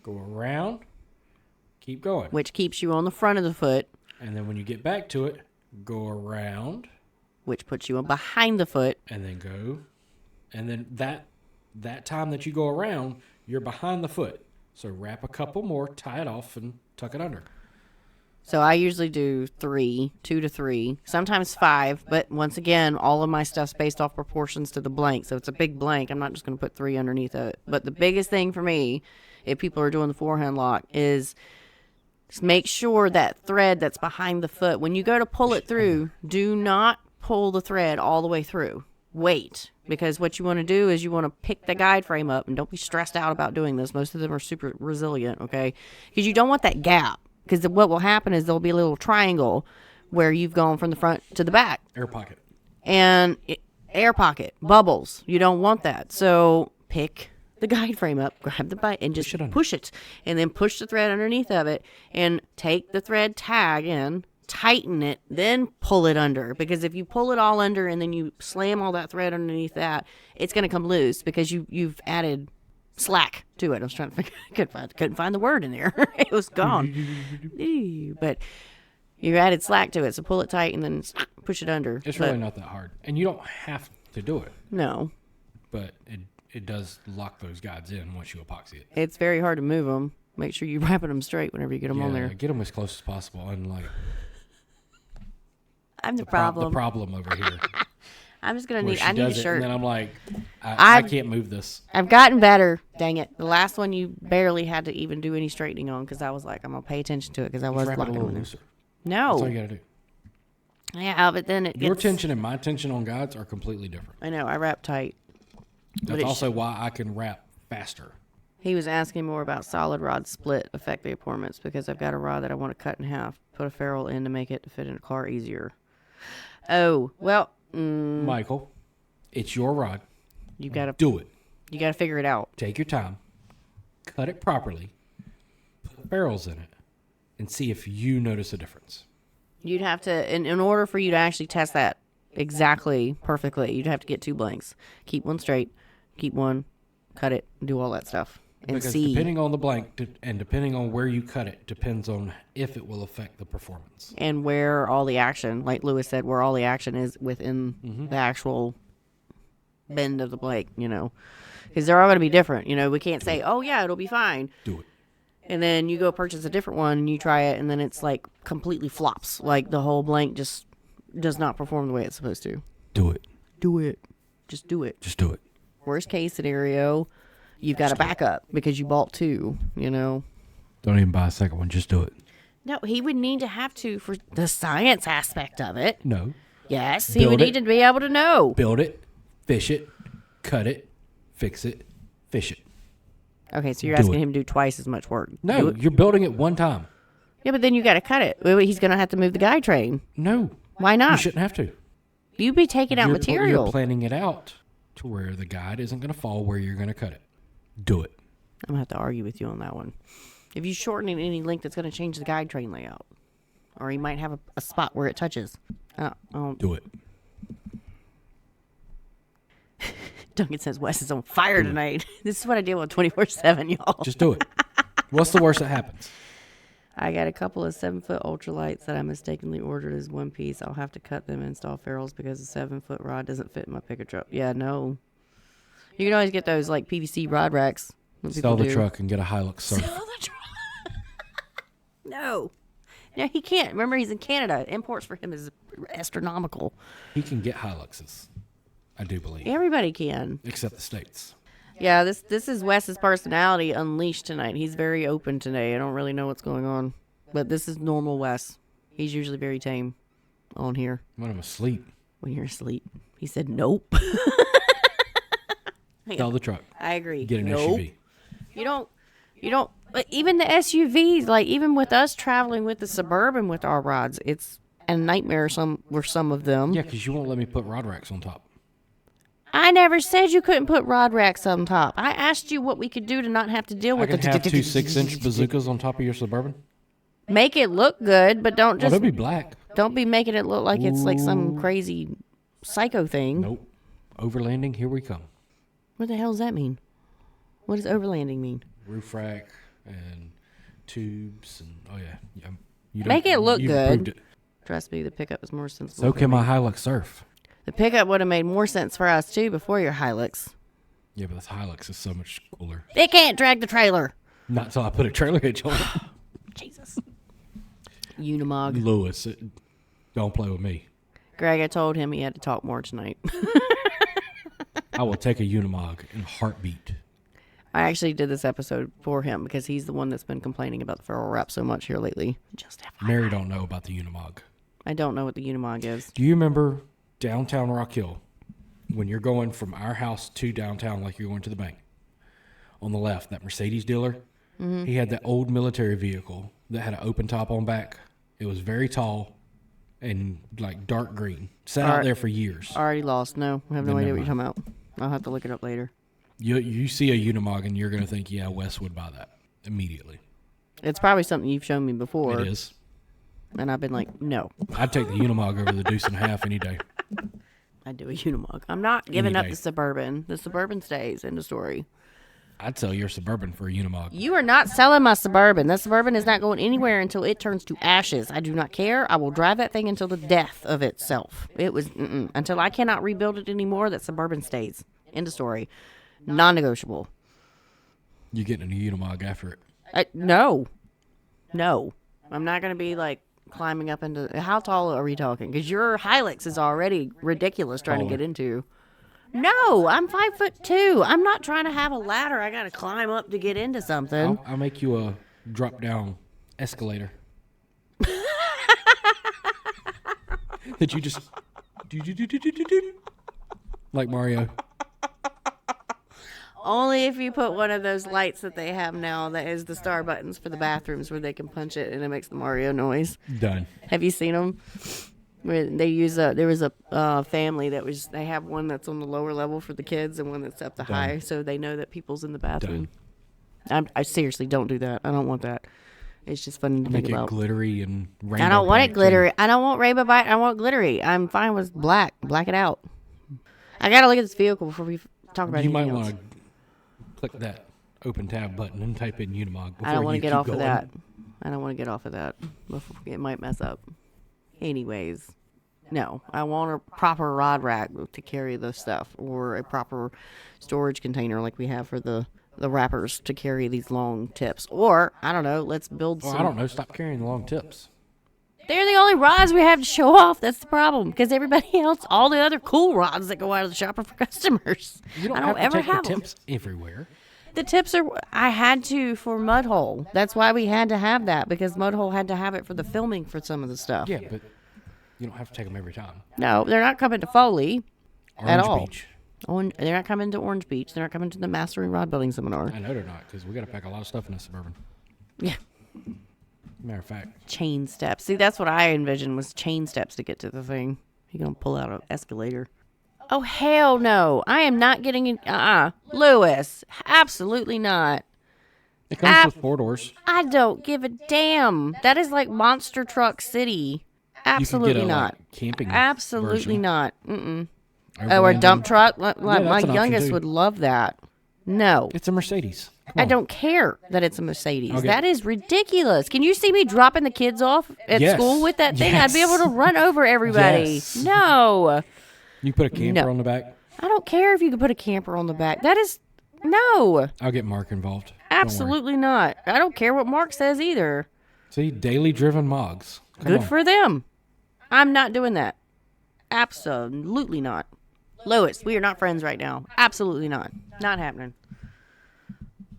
Speaker 2: go around, keep going.
Speaker 1: Which keeps you on the front of the foot.
Speaker 2: And then when you get back to it, go around.
Speaker 1: Which puts you behind the foot.
Speaker 2: And then go. And then that time that you go around, you're behind the foot. So wrap a couple more, tie it off, and tuck it under.
Speaker 1: So I usually do 2 to 3, sometimes 5. But once again, all of my stuff's based off proportions to the blank. So it's a big blank. I'm not just going to put 3 underneath it. But the biggest thing for me, if people are doing the forehand lock, is make sure that thread that's behind the foot, when you go to pull it through, do not pull the thread all the way through. Wait, because what you want to do is you want to pick the guide frame up, and don't be stressed out about doing this. Most of them are super resilient, okay? Because you don't want that gap. because what will happen is there'll be a little triangle where you've gone from the front to the back.
Speaker 2: Air pocket.
Speaker 1: And air pocket, bubbles. You don't want that. So pick the guide frame up, grab the bite, and just push it. And then push the thread underneath of it and take the thread tag in, tighten it, then pull it under. Because if you pull it all under and then you slam all that thread underneath that, it's going to come loose because you've added slack to it. I was trying to figure, couldn't find the word in there. It was gone. But you added slack to it, so pull it tight and then push it under.
Speaker 2: It's really not that hard. And you don't have to do it.
Speaker 1: No.
Speaker 2: But it does lock those guides in once you epoxy it.
Speaker 1: It's very hard to move them. Make sure you're wrapping them straight whenever you get them on there.
Speaker 2: Get them as close as possible. And like,
Speaker 1: I'm the problem.
Speaker 2: The problem over here.
Speaker 1: I'm just going to I need a shirt.
Speaker 2: And then I'm like, I can't move this.
Speaker 1: I've gotten better. Dang it. The last one you barely had to even do any straightening on because I was like, I'm going to pay attention to it because I was
Speaker 2: wrap it a little
Speaker 1: looking.
Speaker 2: looser.
Speaker 1: No.
Speaker 2: That's all you got to do.
Speaker 1: Yeah, but then
Speaker 2: your tension and my tension on guides are completely different.
Speaker 1: I know. I wrap tight.
Speaker 2: That's also why I can wrap faster.
Speaker 1: He was asking more about solid rod split affect the appointments because I've got a rod that I want to cut in half, put a ferrule in to make it to fit in a car easier. Oh, well.
Speaker 2: Michael, it's your rod.
Speaker 1: You got to
Speaker 2: do it.
Speaker 1: You got to figure it out.
Speaker 2: Take your time. Cut it properly. Put ferrules in it. And see if you notice a difference.
Speaker 1: You'd have to, in order for you to actually test that exactly perfectly, you'd have to get 2 blanks. Keep one straight, keep one, cut it, do all that stuff. And
Speaker 2: because
Speaker 1: see.
Speaker 2: Depending on the blank and depending on where you cut it, depends on if it will affect the performance.
Speaker 1: And where all the action, like Lewis said, where all the action is within the actual bend of the blank, Because they're all going to be different. We can't say, oh, yeah, it'll be fine.
Speaker 2: Do it.
Speaker 1: And then you go purchase a different one and you try it and then it's like completely flops. Like the whole blank just does not perform the way it's supposed to.
Speaker 2: Do it.
Speaker 1: Do it. Just do it.
Speaker 2: Just do it.
Speaker 1: Worst case scenario, you've got a backup because you bought 2,
Speaker 2: Don't even buy a second one. Just do it.
Speaker 1: No, he would need to have to for the science aspect of it.
Speaker 2: No.
Speaker 1: Yes, he would need to be able to know.
Speaker 2: Build it, fish it, cut it, fix it, fish it.
Speaker 1: Okay, so you're asking him to do twice as much work.
Speaker 2: No, you're building it one time.
Speaker 1: Yeah, but then you got to cut it. He's going to have to move the guide train.
Speaker 2: No.
Speaker 1: Why not?
Speaker 2: You shouldn't have to.
Speaker 1: You'd be taking out material.
Speaker 2: You're planning it out to where the guide isn't going to fall where you're going to cut it. Do it.
Speaker 1: I'm going to have to argue with you on that one. If you shorten it any length, it's going to change the guide train layout. Or you might have a spot where it touches.
Speaker 2: Do it.
Speaker 1: Duncan says Wes is on fire tonight. This is what I deal with 24/7, y'all.
Speaker 2: Just do it. What's the worst that happens?
Speaker 1: I got a couple of 7-foot ultralights that I mistakenly ordered as one piece. I'll have to cut them and install ferrules because the 7-foot rod doesn't fit in my pickup truck. Yeah, no. You can always get those like PVC rod racks.
Speaker 2: Sell the truck and get a Hilux Surf.
Speaker 1: Sell the truck. No, he can't. Remember, he's in Canada. Imports for him is astronomical.
Speaker 2: He can get Hiluxes, I do believe.
Speaker 1: Everybody can.
Speaker 2: Except the States.
Speaker 1: Yeah, this is Wes's personality unleashed tonight. He's very open today. I don't really know what's going on. But this is normal Wes. He's usually very tame on here.
Speaker 2: When I'm asleep.
Speaker 1: When you're asleep. He said nope.
Speaker 2: Sell the truck.
Speaker 1: I agree.
Speaker 2: Get an SUV.
Speaker 1: You don't, but even the SUVs, like even with us traveling with the Suburban with our rods, it's a nightmare for some of them.
Speaker 2: Yeah, because you won't let me put rod racks on top.
Speaker 1: I never said you couldn't put rod racks on top. I asked you what we could do to not have to deal with
Speaker 2: I can have 2 6-inch bazookas on top of your Suburban.
Speaker 1: Make it look good, but don't just.
Speaker 2: They'll be black.
Speaker 1: Don't be making it look like it's like some crazy psycho thing.
Speaker 2: Nope. Overlanding, here we come.
Speaker 1: What the hell does that mean? What does overlanding mean?
Speaker 2: Roof rack and tubes and
Speaker 1: Make it look good.
Speaker 2: It.
Speaker 1: Trust me, the pickup is more sensible.
Speaker 2: So can my Hilux Surf.
Speaker 1: The pickup would have made more sense for us too before your Hilux.
Speaker 2: Yeah, but this Hilux is so much cooler.
Speaker 1: It can't drag the trailer.
Speaker 2: Not until I put a trailer hitch on it.
Speaker 1: Jesus. Unimog.
Speaker 2: Lewis, don't play with me.
Speaker 1: Greg, I told him he had to talk more tonight.
Speaker 2: I will take a Unimog in a heartbeat.
Speaker 1: I actually did this episode for him because he's the one that's been complaining about the ferrule wrap so much here lately.
Speaker 2: Mary don't know about the Unimog.
Speaker 1: I don't know what the Unimog is.
Speaker 2: Do you remember downtown Rock Hill when you're going from our house to downtown like you're going to the bank? On the left, that Mercedes dealer, he had that old military vehicle that had an open top on back. It was very tall and like dark green. Sat out there for years.
Speaker 1: Already lost. No, I have no
Speaker 2: Then
Speaker 1: idea
Speaker 2: never
Speaker 1: what you're talking about. I'll have to look it up later.
Speaker 2: You see a Unimog and you're going to think, yeah, Wes would buy that immediately.
Speaker 1: It's probably something you've shown me before.
Speaker 2: It is.
Speaker 1: And I've been like, no.
Speaker 2: I'd take the Unimog over the Deuce and a Half any day.
Speaker 1: I'd do a Unimog. I'm not giving up the Suburban. The Suburban stays. End of story.
Speaker 2: I'd sell your Suburban for a Unimog.
Speaker 1: You are not selling my Suburban. That Suburban is not going anywhere until it turns to ashes. I do not care. I will drive that thing until the death of itself. It was, until I cannot rebuild it anymore, that Suburban stays. End of story. Non-negotiable.
Speaker 2: You getting a Unimog after it?
Speaker 1: No. I'm not going to be like climbing up into... How tall are we talking? Because your Hilux is already ridiculous trying to get into. No, I'm 5'2". I'm not trying to have a ladder. I got to climb up to get into something.
Speaker 2: I'll make you a drop-down escalator. That you just... Like Mario.
Speaker 1: Only if you put one of those lights that they have now that is the star buttons for the bathrooms where they can punch it and it makes the Mario noise.
Speaker 2: Done.
Speaker 1: Have you seen them? Where they use there was a family that was, they have one that's on the lower level for the kids and one that's up the high, so they know that people's in the bathroom. I seriously don't do that. I don't want that. It's just funny to think about.
Speaker 2: Make it glittery and rainbow.
Speaker 1: I don't want it glittery. I don't want rainbow bright. I want glittery. I'm fine with black. Black it out. I gotta look at this vehicle before we talk about anything else.
Speaker 2: You might want to click that open tab button and type in Unimog before
Speaker 1: I don't want to get off
Speaker 2: going.
Speaker 1: of that. I don't want to get off of that. It might mess up. Anyways, no. I want a proper rod rack to carry the stuff, or a proper storage container like we have for the wrappers to carry these long tips. Or, I don't know, let's build some...
Speaker 2: I don't know. Stop carrying the long tips.
Speaker 1: They're the only rods we have to show off. That's the problem. Because everybody else, all the other cool rods that go out of the shop are for customers.
Speaker 2: You don't
Speaker 1: I don't
Speaker 2: have to
Speaker 1: ever
Speaker 2: take
Speaker 1: have
Speaker 2: the
Speaker 1: them.
Speaker 2: tips everywhere.
Speaker 1: The tips are, I had to for Mudhole. That's why we had to have that, because Mudhole had to have it for the filming for some of the stuff.
Speaker 2: Yeah, but you don't have to take them every time.
Speaker 1: No, they're not coming to Foley at all.
Speaker 2: Beach.
Speaker 1: They're not coming to Orange Beach. They're not coming to the Mastering Rod Building Seminar.
Speaker 2: I know they're not, because we got to pack a lot of stuff in a Suburban.
Speaker 1: Yeah.
Speaker 2: Matter of fact.
Speaker 1: Chain steps. See, that's what I envisioned, was chain steps to get to the thing. You're going to pull out an escalator. Oh, hell no. I am not getting in. Lewis, absolutely not.
Speaker 2: It comes with 4 doors.
Speaker 1: I don't give a damn. That is like Monster Truck City. Absolutely
Speaker 2: You can get a,
Speaker 1: not.
Speaker 2: Like, camping
Speaker 1: Absolutely
Speaker 2: version.
Speaker 1: not. Mm-mm.
Speaker 2: Overlanding.
Speaker 1: Or a dump truck. My
Speaker 2: that's an
Speaker 1: youngest
Speaker 2: option, too.
Speaker 1: would love that. No.
Speaker 2: It's a Mercedes. Come
Speaker 1: I
Speaker 2: on.
Speaker 1: don't care that it's a Mercedes.
Speaker 2: Okay.
Speaker 1: That is ridiculous. Can you see me dropping the kids off at
Speaker 2: Yes.
Speaker 1: school with that thing? I'd be
Speaker 2: Yes.
Speaker 1: able to run over everybody.
Speaker 2: Yes.
Speaker 1: No.
Speaker 2: You put a camper
Speaker 1: No.
Speaker 2: on the back.
Speaker 1: I don't care if you can put a camper on the back. That is, no.
Speaker 2: I'll get Mark involved. Don't worry.
Speaker 1: Absolutely not. I don't care what Mark says either.
Speaker 2: See, daily driven Mogs. Come
Speaker 1: Good
Speaker 2: on.
Speaker 1: for them. I'm not doing that. Absolutely not. Lois, we are not friends right now. Absolutely not. Not happening.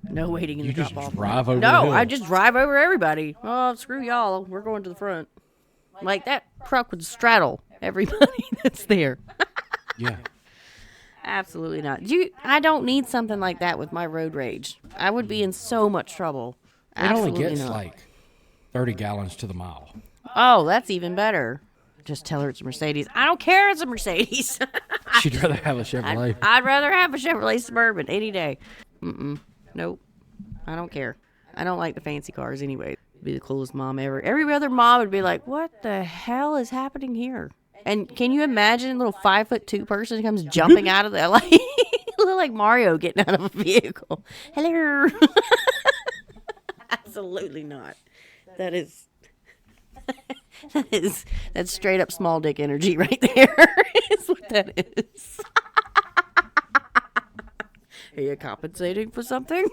Speaker 1: No waiting in
Speaker 2: You
Speaker 1: the
Speaker 2: just
Speaker 1: drop off.
Speaker 2: drive over the
Speaker 1: No,
Speaker 2: hill.
Speaker 1: I just drive over everybody. Oh, screw y'all. We're going to the front. Like, that truck would straddle everybody that's there.
Speaker 2: Yeah.
Speaker 1: Absolutely not. I don't need something like that with my road rage. I would be in so much trouble.
Speaker 2: It only
Speaker 1: Absolutely
Speaker 2: gets
Speaker 1: not.
Speaker 2: like 30 gallons to the mile.
Speaker 1: Oh, that's even better. Just tell her it's a Mercedes. I don't care it's a Mercedes.
Speaker 2: She'd rather have a Chevrolet.
Speaker 1: I'd rather have a Chevrolet Suburban any day. Nope. I don't care. I don't like the fancy cars anyway. Be the coolest mom ever. Every other mom would be like, what the hell is happening here? And can you imagine a little 5'2" person comes jumping out of the like, look like Mario getting out of a vehicle. Hello. Absolutely not. That's straight up small dick energy right there. Is what that is. Are you compensating for something?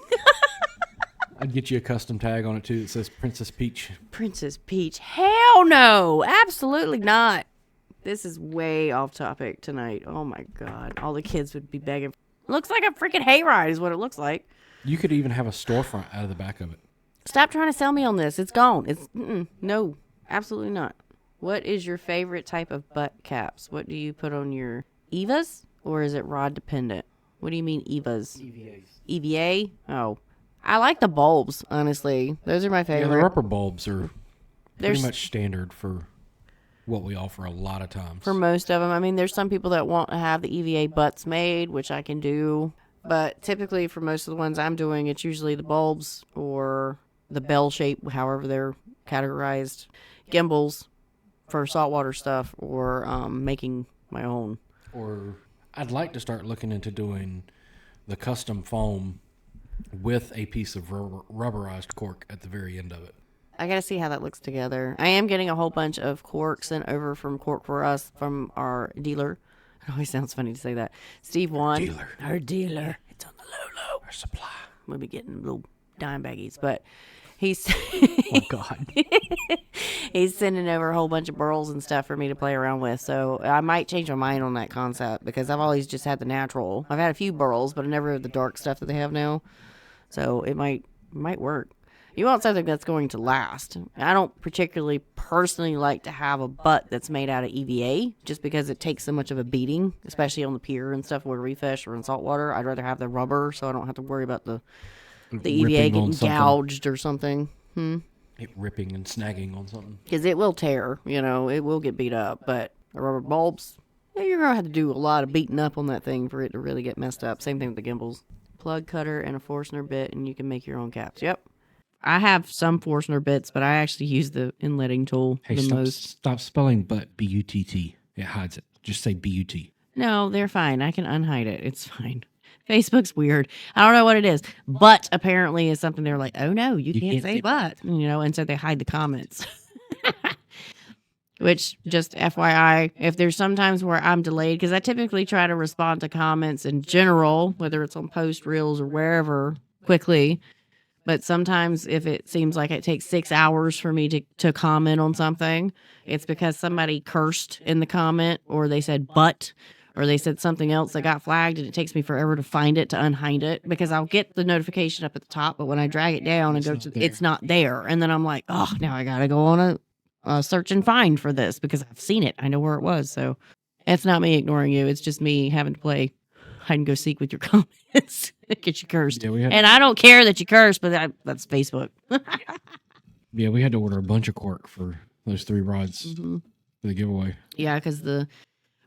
Speaker 2: I'd get you a custom tag on it too that says Princess Peach.
Speaker 1: Princess Peach. Hell no. Absolutely not. This is way off topic tonight. Oh my God. All the kids would be begging. Looks like a freaking hayride is what it looks like.
Speaker 2: You could even have a storefront out of the back of it.
Speaker 1: Stop trying to sell me on this. It's gone. No, absolutely not. What is your favorite type of butt caps? What do you put on your Evas, or is it rod dependent? What do you mean Evas?
Speaker 2: EVAs.
Speaker 1: EVA? Oh, I like the bulbs, honestly. Those are my
Speaker 2: Yeah,
Speaker 1: favorite.
Speaker 2: the rubber bulbs are pretty
Speaker 1: There's
Speaker 2: much standard for what we offer a lot of times.
Speaker 1: for most of them. I mean, there's some people that want to have the EVA butts made, which I can do. But typically, for most of the ones I'm doing, it's usually the bulbs or the bell shape, however they're categorized, gimbals for saltwater stuff, or making my own.
Speaker 2: Or I'd like to start looking into doing the custom foam with a piece of rubberized cork at the very end of it.
Speaker 1: I gotta see how that looks together. I am getting a whole bunch of cork sent over from Cork for Us from our dealer. It always sounds funny to say that. Steve Wan.
Speaker 2: Dealer.
Speaker 1: Our dealer. It's on the low.
Speaker 2: Our supply.
Speaker 1: We'll be getting little dime baggies, but he's
Speaker 2: Oh, God.
Speaker 1: he's sending over a whole bunch of burls and stuff for me to play around with. So I might change my mind on that concept because I've always just had the natural. I've had a few burls, but I never had the dark stuff that they have now. So it might work. You want something that's going to last. I don't particularly personally like to have a butt that's made out of EVA just because it takes so much of a beating, especially on the pier and stuff where we fish or in saltwater. I'd rather have the rubber so I don't have to worry about the EVA
Speaker 2: Ripping on
Speaker 1: getting
Speaker 2: something.
Speaker 1: gouged or something.
Speaker 2: It ripping and snagging on something.
Speaker 1: Because it will tear, it will get beat up. But the rubber bulbs, you're going to have to do a lot of beating up on that thing for it to really get messed up. Same thing with the gimbals. Plug cutter and a Forstner bit, and you can make your own caps. Yep. I have some Forstner bits, but I actually use the inletting tool
Speaker 2: Hey,
Speaker 1: the
Speaker 2: stop,
Speaker 1: most.
Speaker 2: stop spelling butt, B-U-T-T. It hides it. Just say B-U-T.
Speaker 1: No, they're fine. I can unhide it. It's fine. Facebook's weird. I don't know what it is. But apparently is something they're like, oh no, you can't say but. And so they hide the comments. Which, just FYI, if there's sometimes where I'm delayed, because I typically try to respond to comments in general, whether it's on post, reels, or wherever, quickly. But sometimes if it seems like it takes 6 hours for me to comment on something, it's because somebody cursed in the comment, or they said but, or they said something else that got flagged, and it takes me forever to find it, to unhide it, because I'll get the notification up at the top, but when I drag it down and it's not there. And then I'm like, oh, now I got to go on a search and find for this because I've seen it. I know where it was. So it's not me ignoring you. It's just me having to play hide and go seek with your comments. Get you cursed.
Speaker 2: Yeah,
Speaker 1: and I don't care that you curse, but that's Facebook.
Speaker 2: Yeah, we had to order a bunch of cork for those 3 rods for the giveaway.
Speaker 1: Yeah, because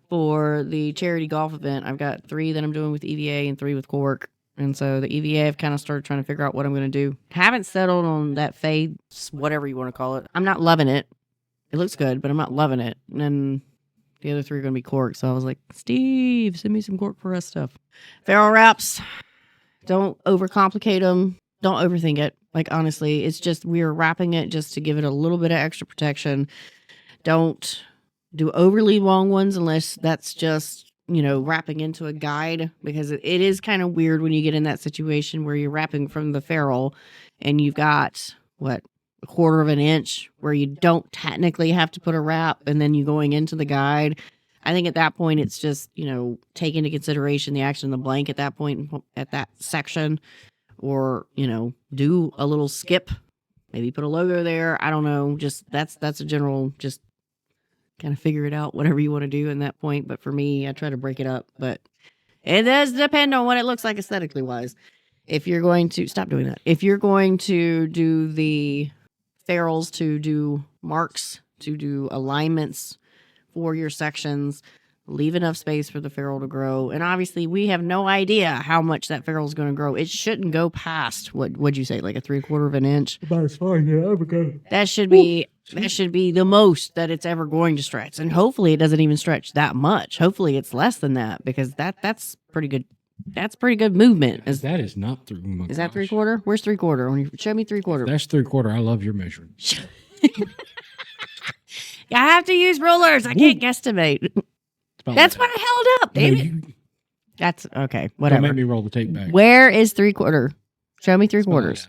Speaker 1: for the charity golf event, I've got 3 that I'm doing with EVA and 3 with cork. And so the EVA, I've kind of started trying to figure out what I'm going to do. Haven't settled on that fade, whatever you want to call it. I'm not loving it. It looks good, but I'm not loving it. And then the other 3 are going to be cork. So I was like, Steve, send me some cork for us stuff. Ferrule wraps. Don't overcomplicate them. Don't overthink it. Like, honestly, it's just we're wrapping it just to give it a little bit of extra protection. Don't do overly long ones unless that's just, wrapping into a guide, because it is kind of weird when you get in that situation where you're wrapping from the ferrule and you've got, a 1/4 of an inch where you don't technically have to put a wrap, and then you going into the guide. I think at that point, it's just, take into consideration the action of the blank at that point, at that section, or, do a little skip, maybe put a logo there. I don't know. Just that's a general, just kind of figure it out, whatever you want to do in that point. But for me, I try to break it up, but it does depend on what it looks like aesthetically wise. If you're going to stop doing that, if you're going to do the ferrules, to do marks, to do alignments for your sections, leave enough space for the ferrule to grow. And obviously, we have no idea how much that ferrule is going to grow. It shouldn't go past what'd you say, like a 3/4 of an inch.
Speaker 2: About fine, yeah, because
Speaker 1: That should be the most that it's ever going to stretch. And hopefully, it doesn't even stretch that much. Hopefully, it's less than that, because that's pretty good. That's pretty good movement.
Speaker 2: that is not through.
Speaker 1: Is that 3/4? Where's 3/4? Show me 3/4.
Speaker 2: That's 3/4. I love your measuring.
Speaker 1: I have to use rulers. I can't guesstimate. That's what I held up, damn it. That's okay. Whatever.
Speaker 2: Don't make me roll the tape back.
Speaker 1: Where is 3/4? Show me 3/4.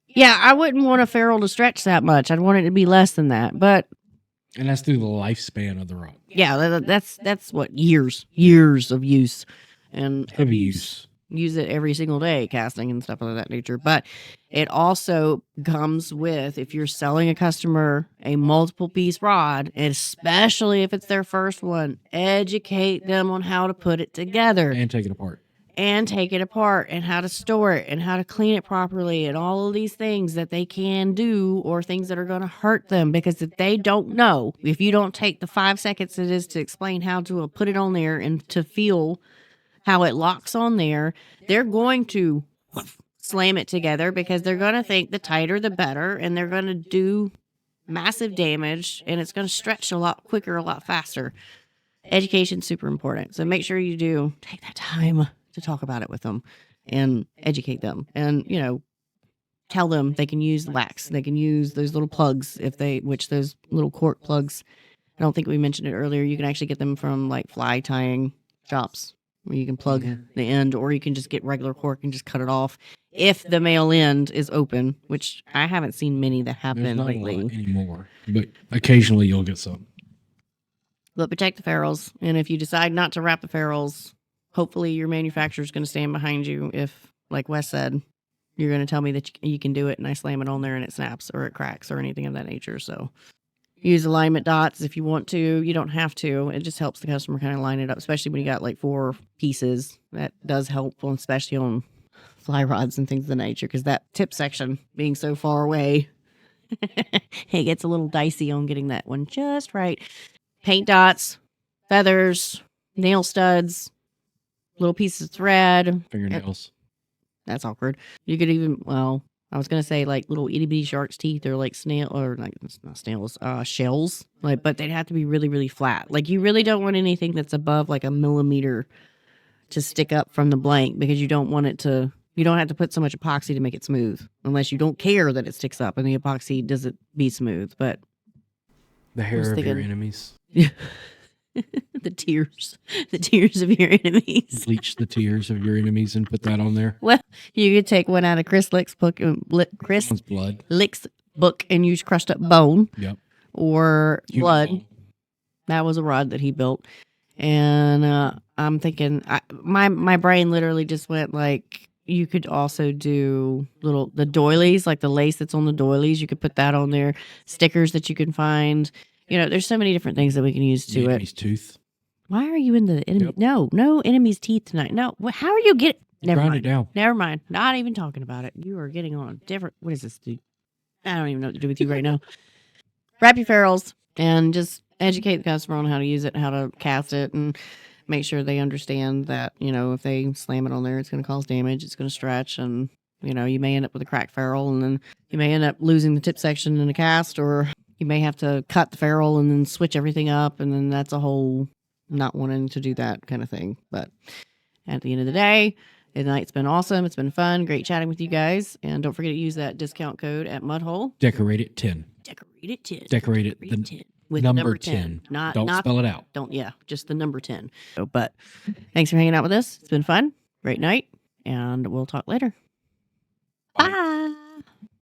Speaker 1: Yeah, I wouldn't want a ferrule to stretch that much. I'd want it to be less than that. But
Speaker 2: And that's through the lifespan of the rod.
Speaker 1: yeah, that's what years of use and
Speaker 2: Heavy use.
Speaker 1: Use it every single day, casting and stuff of that nature. But it also comes with, if you're selling a customer a multiple piece rod, especially if it's their first one, educate them on how to put it together
Speaker 2: And take it apart.
Speaker 1: and take it apart and how to store it and how to clean it properly and all of these things that they can do or things that are going to hurt them. Because if they don't know, if you don't take the 5 seconds it is to explain how to put it on there and to feel how it locks on there, they're going to slam it together because they're going to think the tighter the better, and they're going to do massive damage, and it's going to stretch a lot quicker, a lot faster. Education's super important. So make sure you do take that time to talk about it with them and educate them. And, tell them they can use wax. They can use those little plugs which those little cork plugs, I don't think we mentioned it earlier. You can actually get them from like fly tying shops where you can plug the end, or you can just get regular cork and just cut it off if the male end is open, which I haven't seen many that have
Speaker 2: There's
Speaker 1: been
Speaker 2: not
Speaker 1: lately.
Speaker 2: a lot anymore, but occasionally you'll get some.
Speaker 1: But protect the ferrules, and if you decide not to wrap the ferrules, hopefully your manufacturer is going to stand behind you. If, like Wes said, you're going to tell me that you can do it, and I slam it on there and it snaps or it cracks or anything of that nature. So use alignment dots if you want to. You don't have to. It just helps the customer kind of line it up, especially when you got like 4 pieces. That does help, especially on fly rods and things of the nature, because that tip section being so far away, it gets a little dicey on getting that one just right. Paint dots, feathers, nail studs, little pieces of thread.
Speaker 2: Fingernails.
Speaker 1: That's awkward. You could even, I was gonna say like little itty bitty shark's teeth, or like not snails, shells. But they'd have to be really, really flat. Like, you really don't want anything that's above like a millimeter to stick up from the blank, because you don't want it to. You don't have to put so much epoxy to make it smooth, unless you don't care that it sticks up and the epoxy doesn't be smooth. But
Speaker 2: The hair of your enemies.
Speaker 1: the tears of your enemies.
Speaker 2: Bleach the tears of your enemies and put that on there.
Speaker 1: Well, you could take one out of Chris Lick's book,
Speaker 2: Someone's blood.
Speaker 1: Lick's book, and use crushed up bone.
Speaker 2: Yep.
Speaker 1: Or
Speaker 2: Human
Speaker 1: blood.
Speaker 2: bone.
Speaker 1: That was a rod that he built, and I'm thinking, my brain literally just went like, you could also do the doilies, like the lace that's on the doilies. You could put that on there. Stickers that you can find. There's so many different things that we can use to
Speaker 2: The
Speaker 1: it.
Speaker 2: enemy's tooth.
Speaker 1: Why are you in the enemy?
Speaker 2: Yep.
Speaker 1: No enemy's teeth tonight. No. How are you getting? Never
Speaker 2: Grind
Speaker 1: mind.
Speaker 2: it down.
Speaker 1: Never mind. Not even talking about it. You are getting on different. What is this, dude? I don't even know what to do with you right now. Wrap your ferrules and just educate the customer on how to use it, how to cast it, and make sure they understand that, if they slam it on there, it's going to cause damage. It's going to stretch, and, you may end up with a cracked ferrule, and then you may end up losing the tip section in a cast, or you may have to cut the ferrule and then switch everything up, and then that's a whole not wanting to do that kind of thing. But at the end of the day, the night's been awesome. It's been fun. Great chatting with you guys. And don't forget to use that discount code at Mudhole.
Speaker 2: Decorate it 10.
Speaker 1: Decorate it 10.
Speaker 2: Decorate it
Speaker 1: 10. With
Speaker 2: number 10. Don't spell it out.
Speaker 1: Just the number 10. But thanks for hanging out with us. It's been fun. Great night. And we'll talk later. Bye.